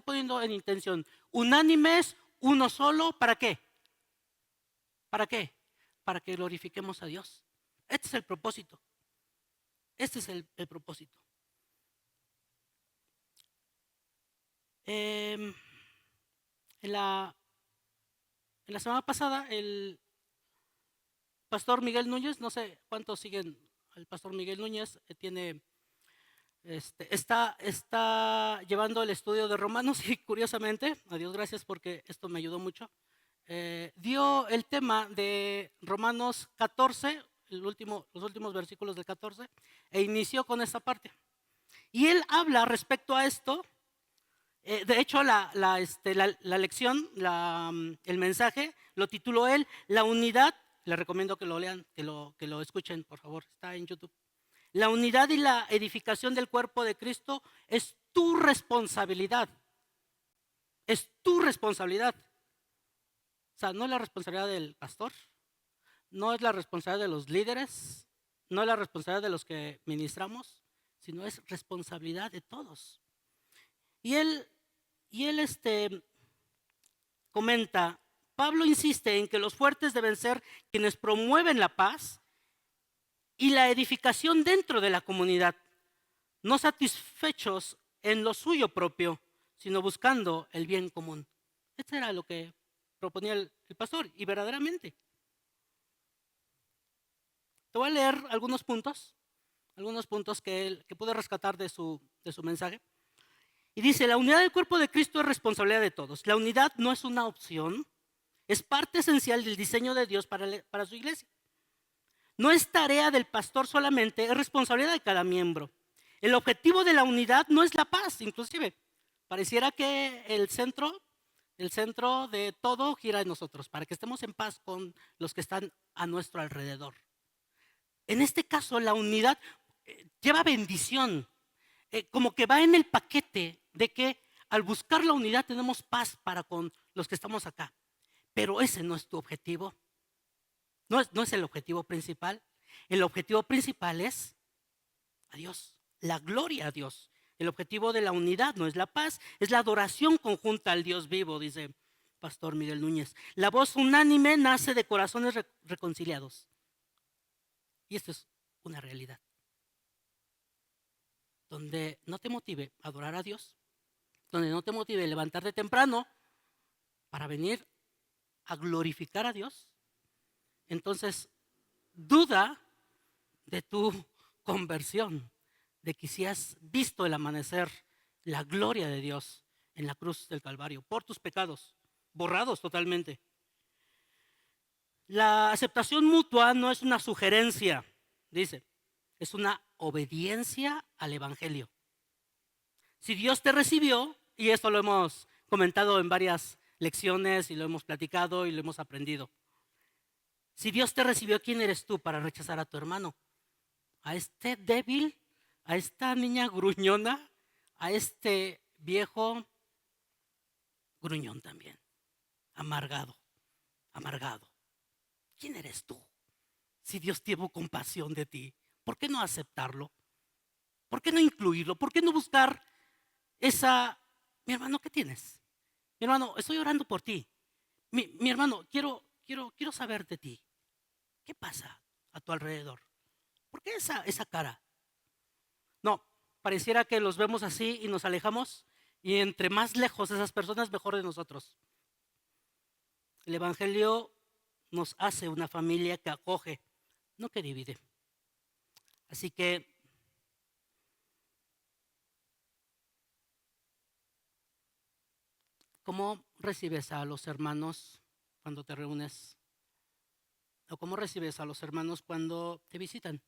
poniendo en intención. Unánimes, uno solo, ¿para qué? ¿Para qué? Para que glorifiquemos a Dios. Este es el propósito. Este es el propósito. En la semana pasada, el pastor Miguel Núñez, no sé cuántos siguen al pastor Miguel Núñez, está llevando el estudio de Romanos y curiosamente, a Dios gracias porque esto me ayudó mucho, dio el tema de Romanos 14, los últimos versículos del 14, e inició con esta parte. Y él habla respecto a esto. De hecho, la lección, el mensaje, lo tituló él, la unidad les recomiendo que lo lean, que lo escuchen, por favor, está en YouTube. La unidad y la edificación del cuerpo de Cristo es tu responsabilidad. Es tu responsabilidad. O sea, no es la responsabilidad del pastor, no es la responsabilidad de los líderes, no es la responsabilidad de los que ministramos, sino es responsabilidad de todos. Y él comenta, Pablo insiste en que los fuertes deben ser quienes promueven la paz y la edificación dentro de la comunidad, no satisfechos en lo suyo propio, sino buscando el bien común. Esto era lo que proponía el pastor, y verdaderamente. Te voy a leer algunos puntos que pude rescatar de su mensaje. Y dice, la unidad del cuerpo de Cristo es responsabilidad de todos. La unidad no es una opción, es parte esencial del diseño de Dios para su iglesia. No es tarea del pastor solamente, es responsabilidad de cada miembro. El objetivo de la unidad no es la paz, inclusive. Pareciera que el centro de todo gira en nosotros, para que estemos en paz con los que están a nuestro alrededor. En este caso, la unidad lleva bendición, como que va en el paquete de que al buscar la unidad tenemos paz para con los que estamos acá. Pero ese no es tu objetivo. No es el objetivo principal. El objetivo principal es a Dios, la gloria a Dios. El objetivo de la unidad no es la paz, es la adoración conjunta al Dios vivo, dice Pastor Miguel Núñez. La voz unánime nace de corazones reconciliados. Y esto es una realidad. Donde no te motive a adorar a Dios, donde no te motive a levantarte temprano para venir a glorificar a Dios, entonces duda de tu conversión, de que si has visto el amanecer, la gloria de Dios en la cruz del Calvario, por tus pecados, borrados totalmente. La aceptación mutua no es una sugerencia, dice, es una obediencia al Evangelio. Si Dios te recibió, y esto lo hemos comentado en varias lecciones y lo hemos platicado y lo hemos aprendido. Si Dios te recibió, ¿quién eres tú para rechazar a tu hermano? A este débil, a esta niña gruñona, a este viejo gruñón también, amargado. ¿Quién eres tú? Si Dios tuvo compasión de ti, ¿por qué no aceptarlo? ¿Por qué no incluirlo? ¿Por qué no buscar mi hermano, ¿qué tienes? Mi hermano, estoy orando por ti. Mi hermano, quiero saber de ti. ¿Qué pasa a tu alrededor? ¿Por qué esa cara? No, pareciera que los vemos así y nos alejamos, y entre más lejos esas personas, mejor de nosotros. El Evangelio nos hace una familia que acoge, no que divide. Así que ¿cómo recibes a los hermanos cuando te reúnes? ¿O cómo recibes a los hermanos cuando te visitan?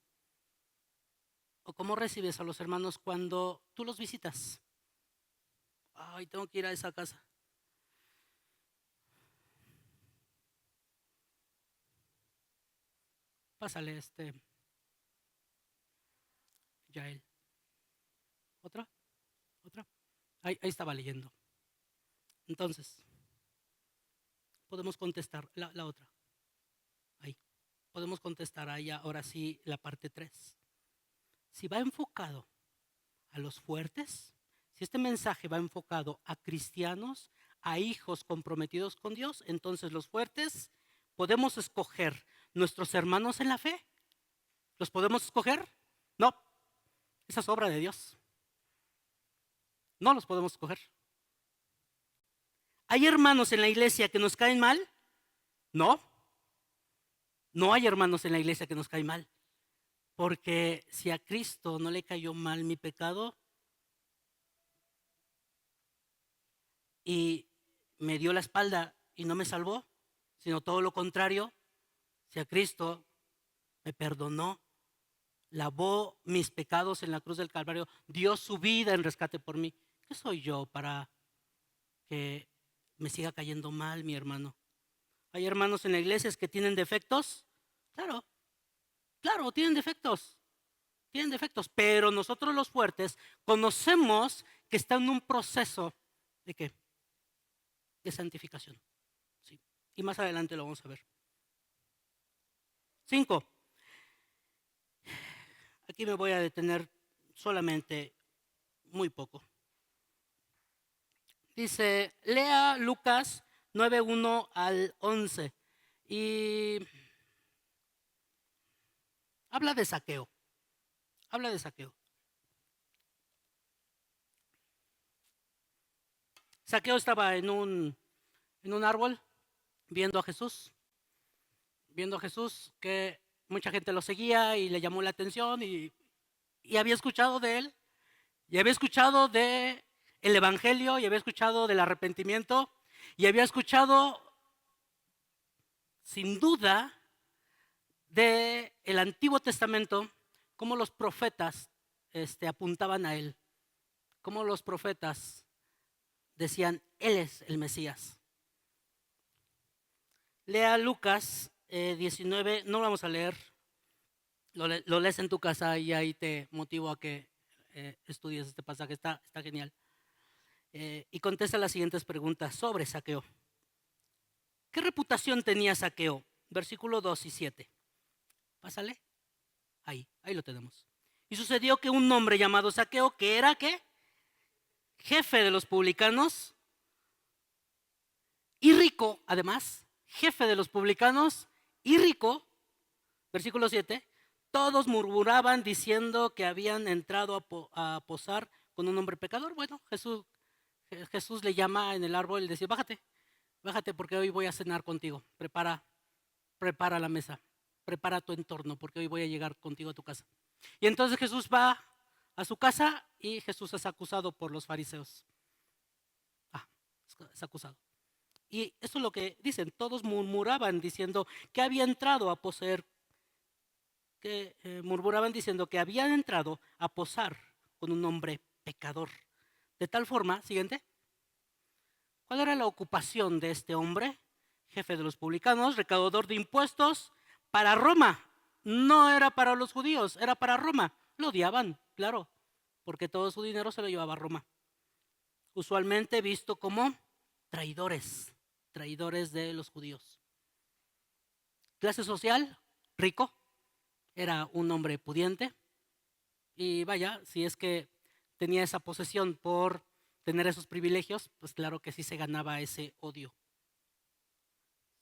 ¿O cómo recibes a los hermanos cuando tú los visitas? Ay, tengo que ir a esa casa. Pásale, Yael. ¿Otra? Ahí estaba leyendo. Entonces, podemos contestar la otra. Ahí. Podemos contestar ahí ahora sí la parte 3. Si va enfocado a los fuertes, si este mensaje va enfocado a cristianos, a hijos comprometidos con Dios, entonces los fuertes podemos escoger nuestros hermanos en la fe. ¿Los podemos escoger? No, esa es obra de Dios. No los podemos escoger. ¿Hay hermanos en la iglesia que nos caen mal? No. No hay hermanos en la iglesia que nos caen mal. Porque si a Cristo no le cayó mal mi pecado y me dio la espalda y no me salvó, sino todo lo contrario, si a Cristo me perdonó, lavó mis pecados en la cruz del Calvario, dio su vida en rescate por mí, ¿qué soy yo para que me siga cayendo mal mi hermano? ¿Hay hermanos en la iglesia que tienen defectos? Claro, claro, tienen defectos, pero nosotros los fuertes conocemos que están en un proceso de ¿qué? De santificación. ¿Sí? Y más adelante lo vamos a ver. 5. Aquí me voy a detener solamente muy poco. Dice, lea Lucas 9:1 al 11 y habla de Zaqueo. Habla de Zaqueo. Zaqueo estaba en un árbol viendo a Jesús, que mucha gente lo seguía y le llamó la atención y había escuchado de él, y había escuchado de el evangelio, y había escuchado del arrepentimiento, y había escuchado sin duda del Antiguo Testamento cómo los profetas apuntaban a él, cómo los profetas decían, él es el Mesías. Lea Lucas 19, no lo vamos a leer, lo lees en tu casa y ahí te motivo a que estudies este pasaje, está genial. Y contesta las siguientes preguntas sobre Zaqueo. ¿Qué reputación tenía Zaqueo? Versículo 2 y 7. Pásale. Ahí lo tenemos. Y sucedió que un hombre llamado Zaqueo, que era ¿qué? Jefe de los publicanos y rico, además, jefe de los publicanos y rico, versículo 7, todos murmuraban diciendo que habían entrado a posar con un hombre pecador. Bueno, Jesús le llama en el árbol y le dice, bájate porque hoy voy a cenar contigo, prepara la mesa, prepara tu entorno porque hoy voy a llegar contigo a tu casa. Y entonces Jesús va a su casa y Jesús es acusado por los fariseos. Es acusado. Y eso es lo que dicen, todos murmuraban diciendo que había entrado a poseer, murmuraban diciendo que habían entrado a posar con un hombre pecador. De tal forma, siguiente, ¿cuál era la ocupación de este hombre? Jefe de los publicanos, recaudador de impuestos para Roma. No era para los judíos, era para Roma. Lo odiaban, claro, porque todo su dinero se lo llevaba a Roma. Usualmente visto como traidores de los judíos. Clase social, rico, era un hombre pudiente y vaya, si es que tenía esa posesión por tener esos privilegios, pues claro que sí se ganaba ese odio.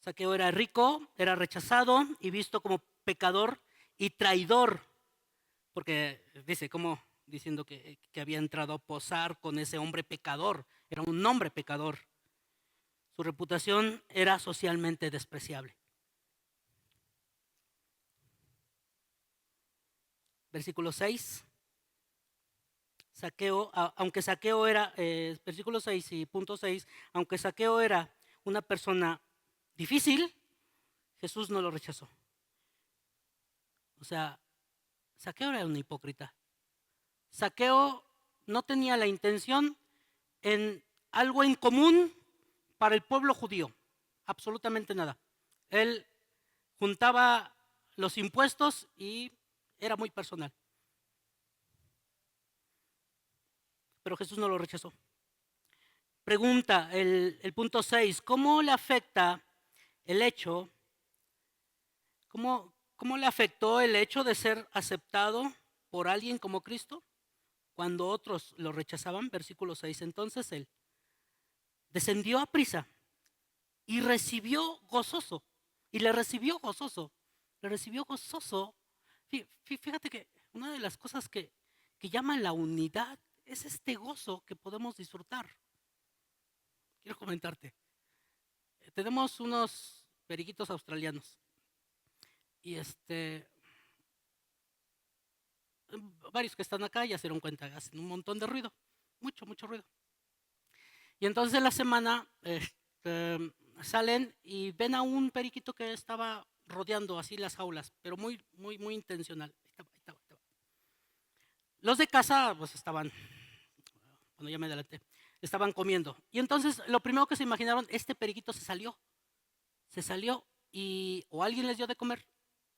Zaqueo era rico, era rechazado y visto como pecador y traidor, porque dice, como diciendo que había entrado a posar con ese hombre pecador, era un hombre pecador. Su reputación era socialmente despreciable. Versículo 6. Zaqueo, aunque Zaqueo era, versículo 6 y punto 6, aunque Zaqueo era una persona difícil, Jesús no lo rechazó. O sea, Zaqueo era un hipócrita. Zaqueo no tenía la intención en algo en común para el pueblo judío, absolutamente nada. Él juntaba los impuestos y era muy personal. Pero Jesús no lo rechazó. Pregunta el punto 6, ¿cómo le afecta el hecho, cómo le afectó el hecho de ser aceptado por alguien como Cristo cuando otros lo rechazaban? Versículo 6, entonces él descendió a prisa y recibió gozoso, y le recibió gozoso. Fíjate que una de las cosas que llama la unidad es este gozo que podemos disfrutar. Quiero comentarte. Tenemos unos periquitos australianos y varios que están acá ya se dieron cuenta, hacen un montón de ruido, mucho ruido. Y entonces en la semana salen y ven a un periquito que estaba rodeando así las jaulas, pero muy intencional. Ahí estaba. Los de casa pues estaban, cuando ya me adelanté, estaban comiendo. Y entonces lo primero que se imaginaron, este periquito se salió se salió o alguien les dio de comer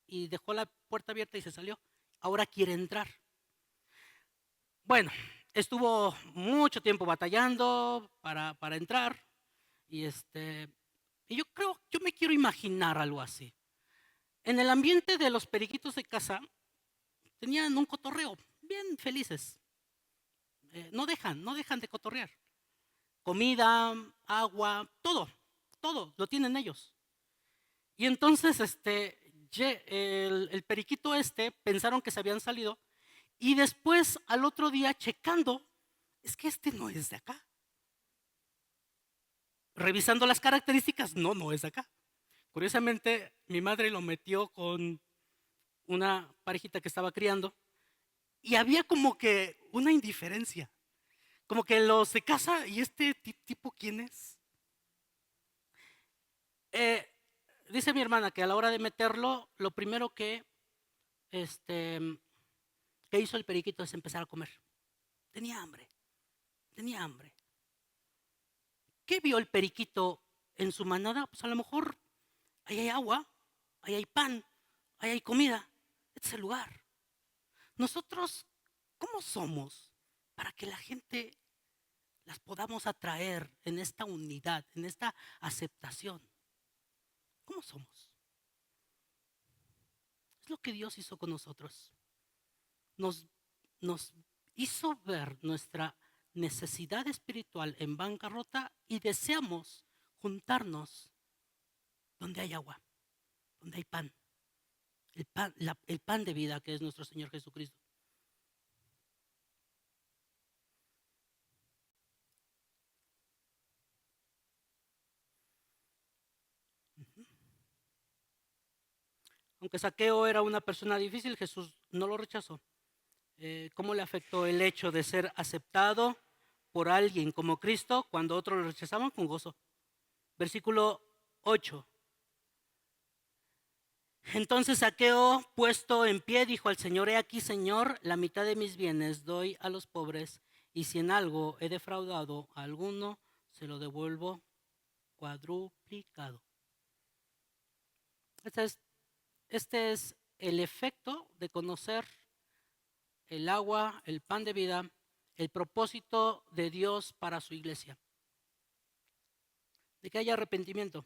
y dejó la puerta abierta y se salió. Ahora quiere entrar. Bueno, estuvo mucho tiempo batallando para entrar y y yo me quiero imaginar algo así. En el ambiente de los periquitos de casa tenían un cotorreo, bien felices. No dejan de cotorrear. Comida, agua, todo lo tienen ellos. Y entonces el periquito pensaron que se habían salido y después al otro día checando, es que no es de acá. Revisando las características, no es de acá. Curiosamente, mi madre lo metió con una parejita que estaba criando y había como que una indiferencia. Como que los de casa, ¿y este tipo quién es? Eh, Dice mi hermana que a la hora de meterlo, lo primero este, que hizo el periquito es empezar a comer. Tenía hambre, tenía hambre. ¿Qué vio el periquito en su manada? Pues a lo mejor ahí hay agua, ahí hay pan, ahí hay comida. Este es el lugar. Nosotros, ¿cómo somos para que la gente las podamos atraer en esta unidad, en esta aceptación? ¿Cómo somos? Es lo que Dios hizo con nosotros. Nos, nos hizo ver nuestra necesidad espiritual en bancarrota y deseamos juntarnos donde hay agua, donde hay pan. El pan de vida que es nuestro Señor Jesucristo. Aunque Zaqueo era una persona difícil, Jesús no lo rechazó. ¿Cómo le afectó el hecho de ser aceptado por alguien como Cristo cuando otros lo rechazaban? Con gozo. Versículo 8. Entonces Zaqueo, puesto en pie, dijo al Señor: he aquí, Señor, la mitad de mis bienes doy a los pobres, y si en algo he defraudado a alguno, se lo devuelvo cuadruplicado. Este es el efecto de conocer el agua, el pan de vida, el propósito de Dios para su iglesia. De que haya arrepentimiento.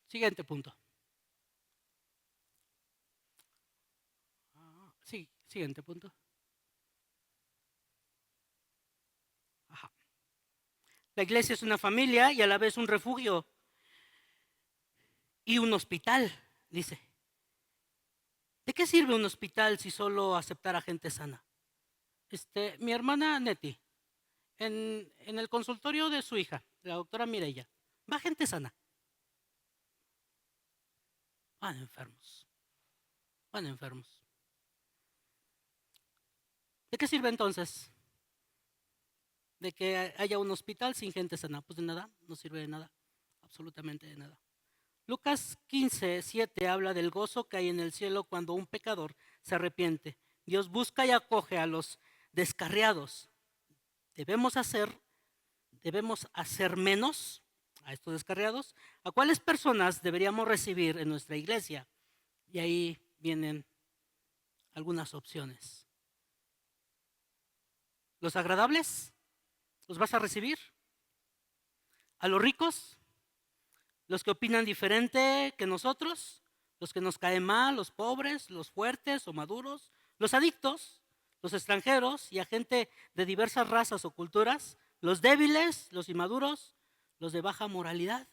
Siguiente punto. Sí, siguiente punto. Ajá. La iglesia es una familia y a la vez un refugio y un hospital, dice. ¿De qué sirve un hospital si solo aceptar a gente sana? Mi hermana Neti, en el consultorio de su hija, la doctora Mireya, va gente sana. Van enfermos. Van enfermos. ¿De qué sirve entonces? De que haya un hospital sin gente sana. Pues de nada, no sirve de nada, absolutamente de nada. Lucas 15:7 habla del gozo que hay en el cielo cuando un pecador se arrepiente. Dios busca y acoge a los descarriados. Debemos hacer menos a estos descarriados. ¿A cuáles personas deberíamos recibir en nuestra iglesia? Y ahí vienen algunas opciones. ¿Los agradables? ¿Los vas a recibir? ¿A los ricos? ¿Los que opinan diferente que nosotros? ¿Los que nos caen mal? ¿Los pobres? ¿Los fuertes o maduros? ¿Los adictos? ¿Los extranjeros y a gente de diversas razas o culturas? ¿Los débiles? ¿Los inmaduros? ¿Los de baja moralidad?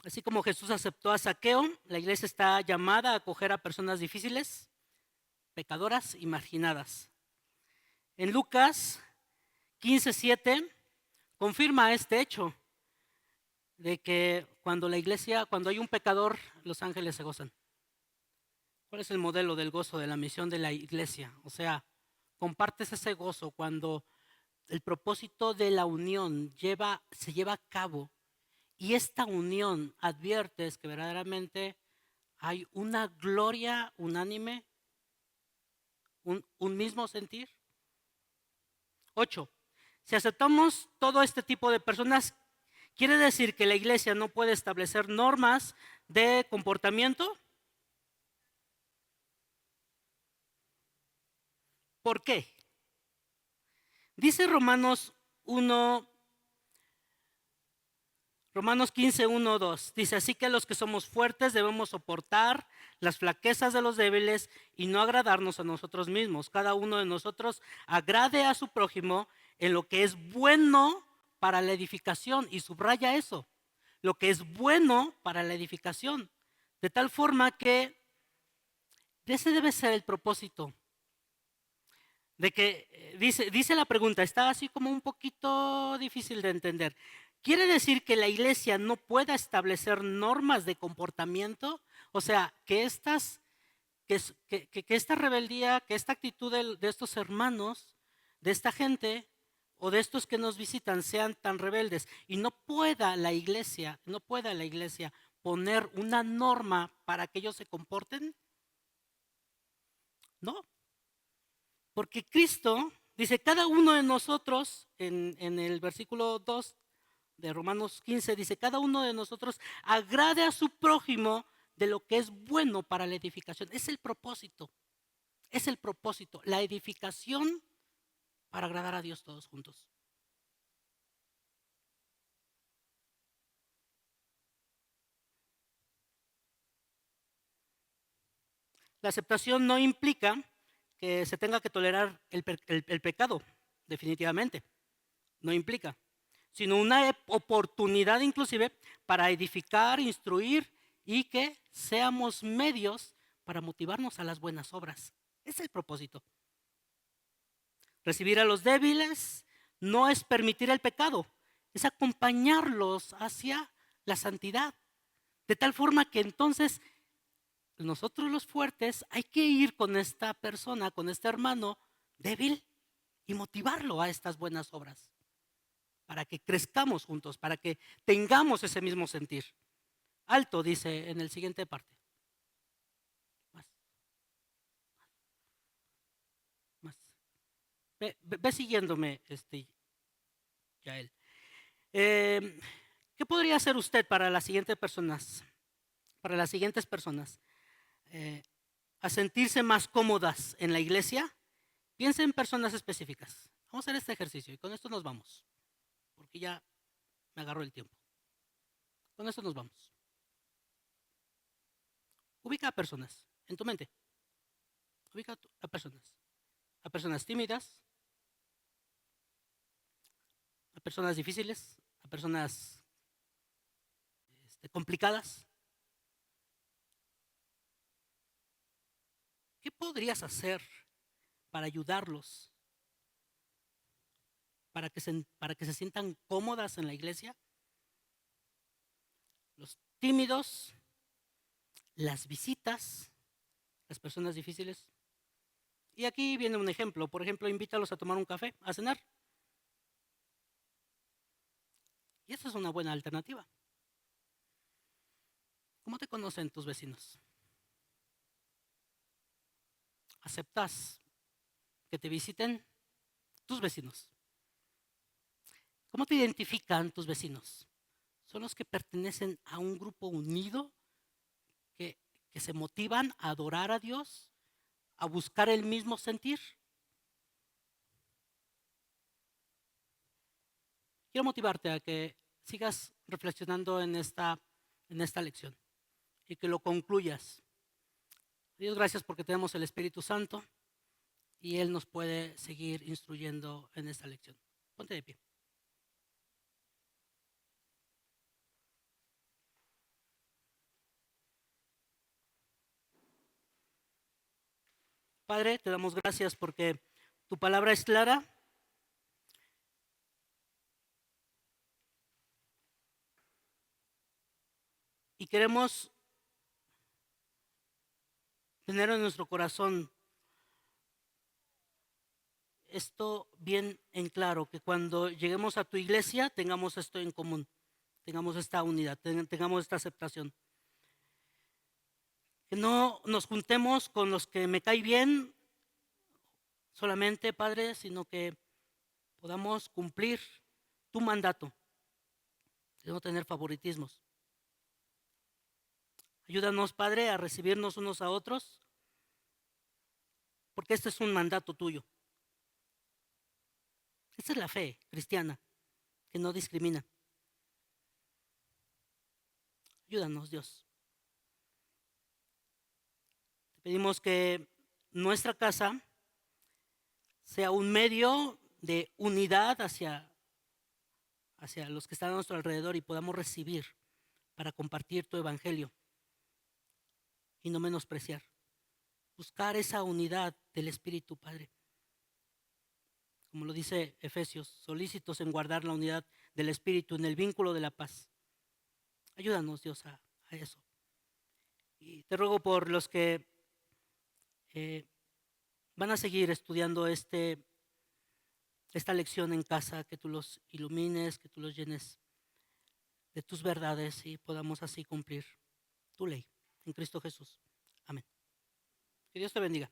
Así como Jesús aceptó a Zaqueo, la iglesia está llamada a acoger a personas difíciles, pecadoras y marginadas. En Lucas 15:7 confirma este hecho de que cuando hay un pecador, los ángeles se gozan. ¿Cuál es el modelo del gozo de la misión de la iglesia? O sea, compartes ese gozo cuando el propósito de la unión se lleva a cabo y esta unión adviertes que verdaderamente hay una gloria unánime, un mismo sentir. 8. Si aceptamos todo este tipo de personas, ¿quiere decir que la iglesia no puede establecer normas de comportamiento? ¿Por qué? Dice Romanos 15, 1, 2. Dice, así que los que somos fuertes debemos soportar las flaquezas de los débiles y no agradarnos a nosotros mismos. Cada uno de nosotros agrade a su prójimo en lo que es bueno para la edificación. Y subraya eso, lo que es bueno para la edificación. De tal forma que ese debe ser el propósito. De que dice la pregunta, está así como un poquito difícil de entender. ¿Quiere decir que la iglesia no pueda establecer normas de comportamiento? O sea, que esta rebeldía, que esta actitud de estos hermanos, de esta gente o de estos que nos visitan sean tan rebeldes y no pueda la iglesia poner una norma para que ellos se comporten? No, porque Cristo dice, cada uno de nosotros, en el versículo 2 de Romanos 15, dice, cada uno de nosotros agrade a su prójimo de lo que es bueno para la edificación. Es el propósito, la edificación para agradar a Dios todos juntos. La aceptación no implica que se tenga que tolerar el pecado, definitivamente, no implica, sino una oportunidad inclusive para edificar, instruir y que seamos medios para motivarnos a las buenas obras. Es el propósito. Recibir a los débiles no es permitir el pecado, es acompañarlos hacia la santidad. De tal forma que entonces nosotros los fuertes hay que ir con esta persona, con este hermano débil y motivarlo a estas buenas obras, para que crezcamos juntos, para que tengamos ese mismo sentir. Alto, dice en el siguiente parte. Más, más. Ve siguiéndome, Yael. ¿Qué podría hacer usted para las siguientes personas? Para las siguientes personas. A sentirse más cómodas en la iglesia. Piense en personas específicas. Vamos a hacer este ejercicio y con esto nos vamos, porque ya me agarró el tiempo. Con esto nos vamos. Ubica a personas en tu mente. Ubica a personas tímidas, a personas difíciles, a personas complicadas. ¿Qué podrías hacer para ayudarlos? Para que se sientan cómodas en la iglesia. Los tímidos, las visitas, las personas difíciles. Y aquí viene un ejemplo. Por ejemplo, invítalos a tomar un café, a cenar. Y esa es una buena alternativa. ¿Cómo te conocen tus vecinos? ¿Aceptas que te visiten tus vecinos? ¿Cómo te identifican tus vecinos? ¿Son los que pertenecen a un grupo unido que, que se motivan a adorar a Dios, a buscar el mismo sentir? Quiero motivarte a que sigas reflexionando en esta lección y que lo concluyas. Dios, gracias porque tenemos el Espíritu Santo y Él nos puede seguir instruyendo en esta lección. Ponte de pie. Padre, te damos gracias porque tu palabra es clara. Y queremos tener en nuestro corazón esto bien en claro, que cuando lleguemos a tu iglesia tengamos esto en común, tengamos esta unidad, tengamos esta aceptación. Que no nos juntemos con los que me cae bien solamente, Padre, sino que podamos cumplir tu mandato de no tener favoritismos. Ayúdanos, Padre, a recibirnos unos a otros, porque este es un mandato tuyo. Esta es la fe cristiana, que no discrimina. Ayúdanos, Dios. Te pedimos que nuestra casa sea un medio de unidad hacia los que están a nuestro alrededor y podamos recibir para compartir tu evangelio y no menospreciar. Buscar esa unidad del Espíritu, Padre. Como lo dice Efesios, solícitos en guardar la unidad del Espíritu en el vínculo de la paz. Ayúdanos, Dios, a eso. Y te ruego por los que van a seguir estudiando esta lección en casa, que tú los ilumines, que tú los llenes de tus verdades y podamos así cumplir tu ley en Cristo Jesús. Amén. Que Dios te bendiga.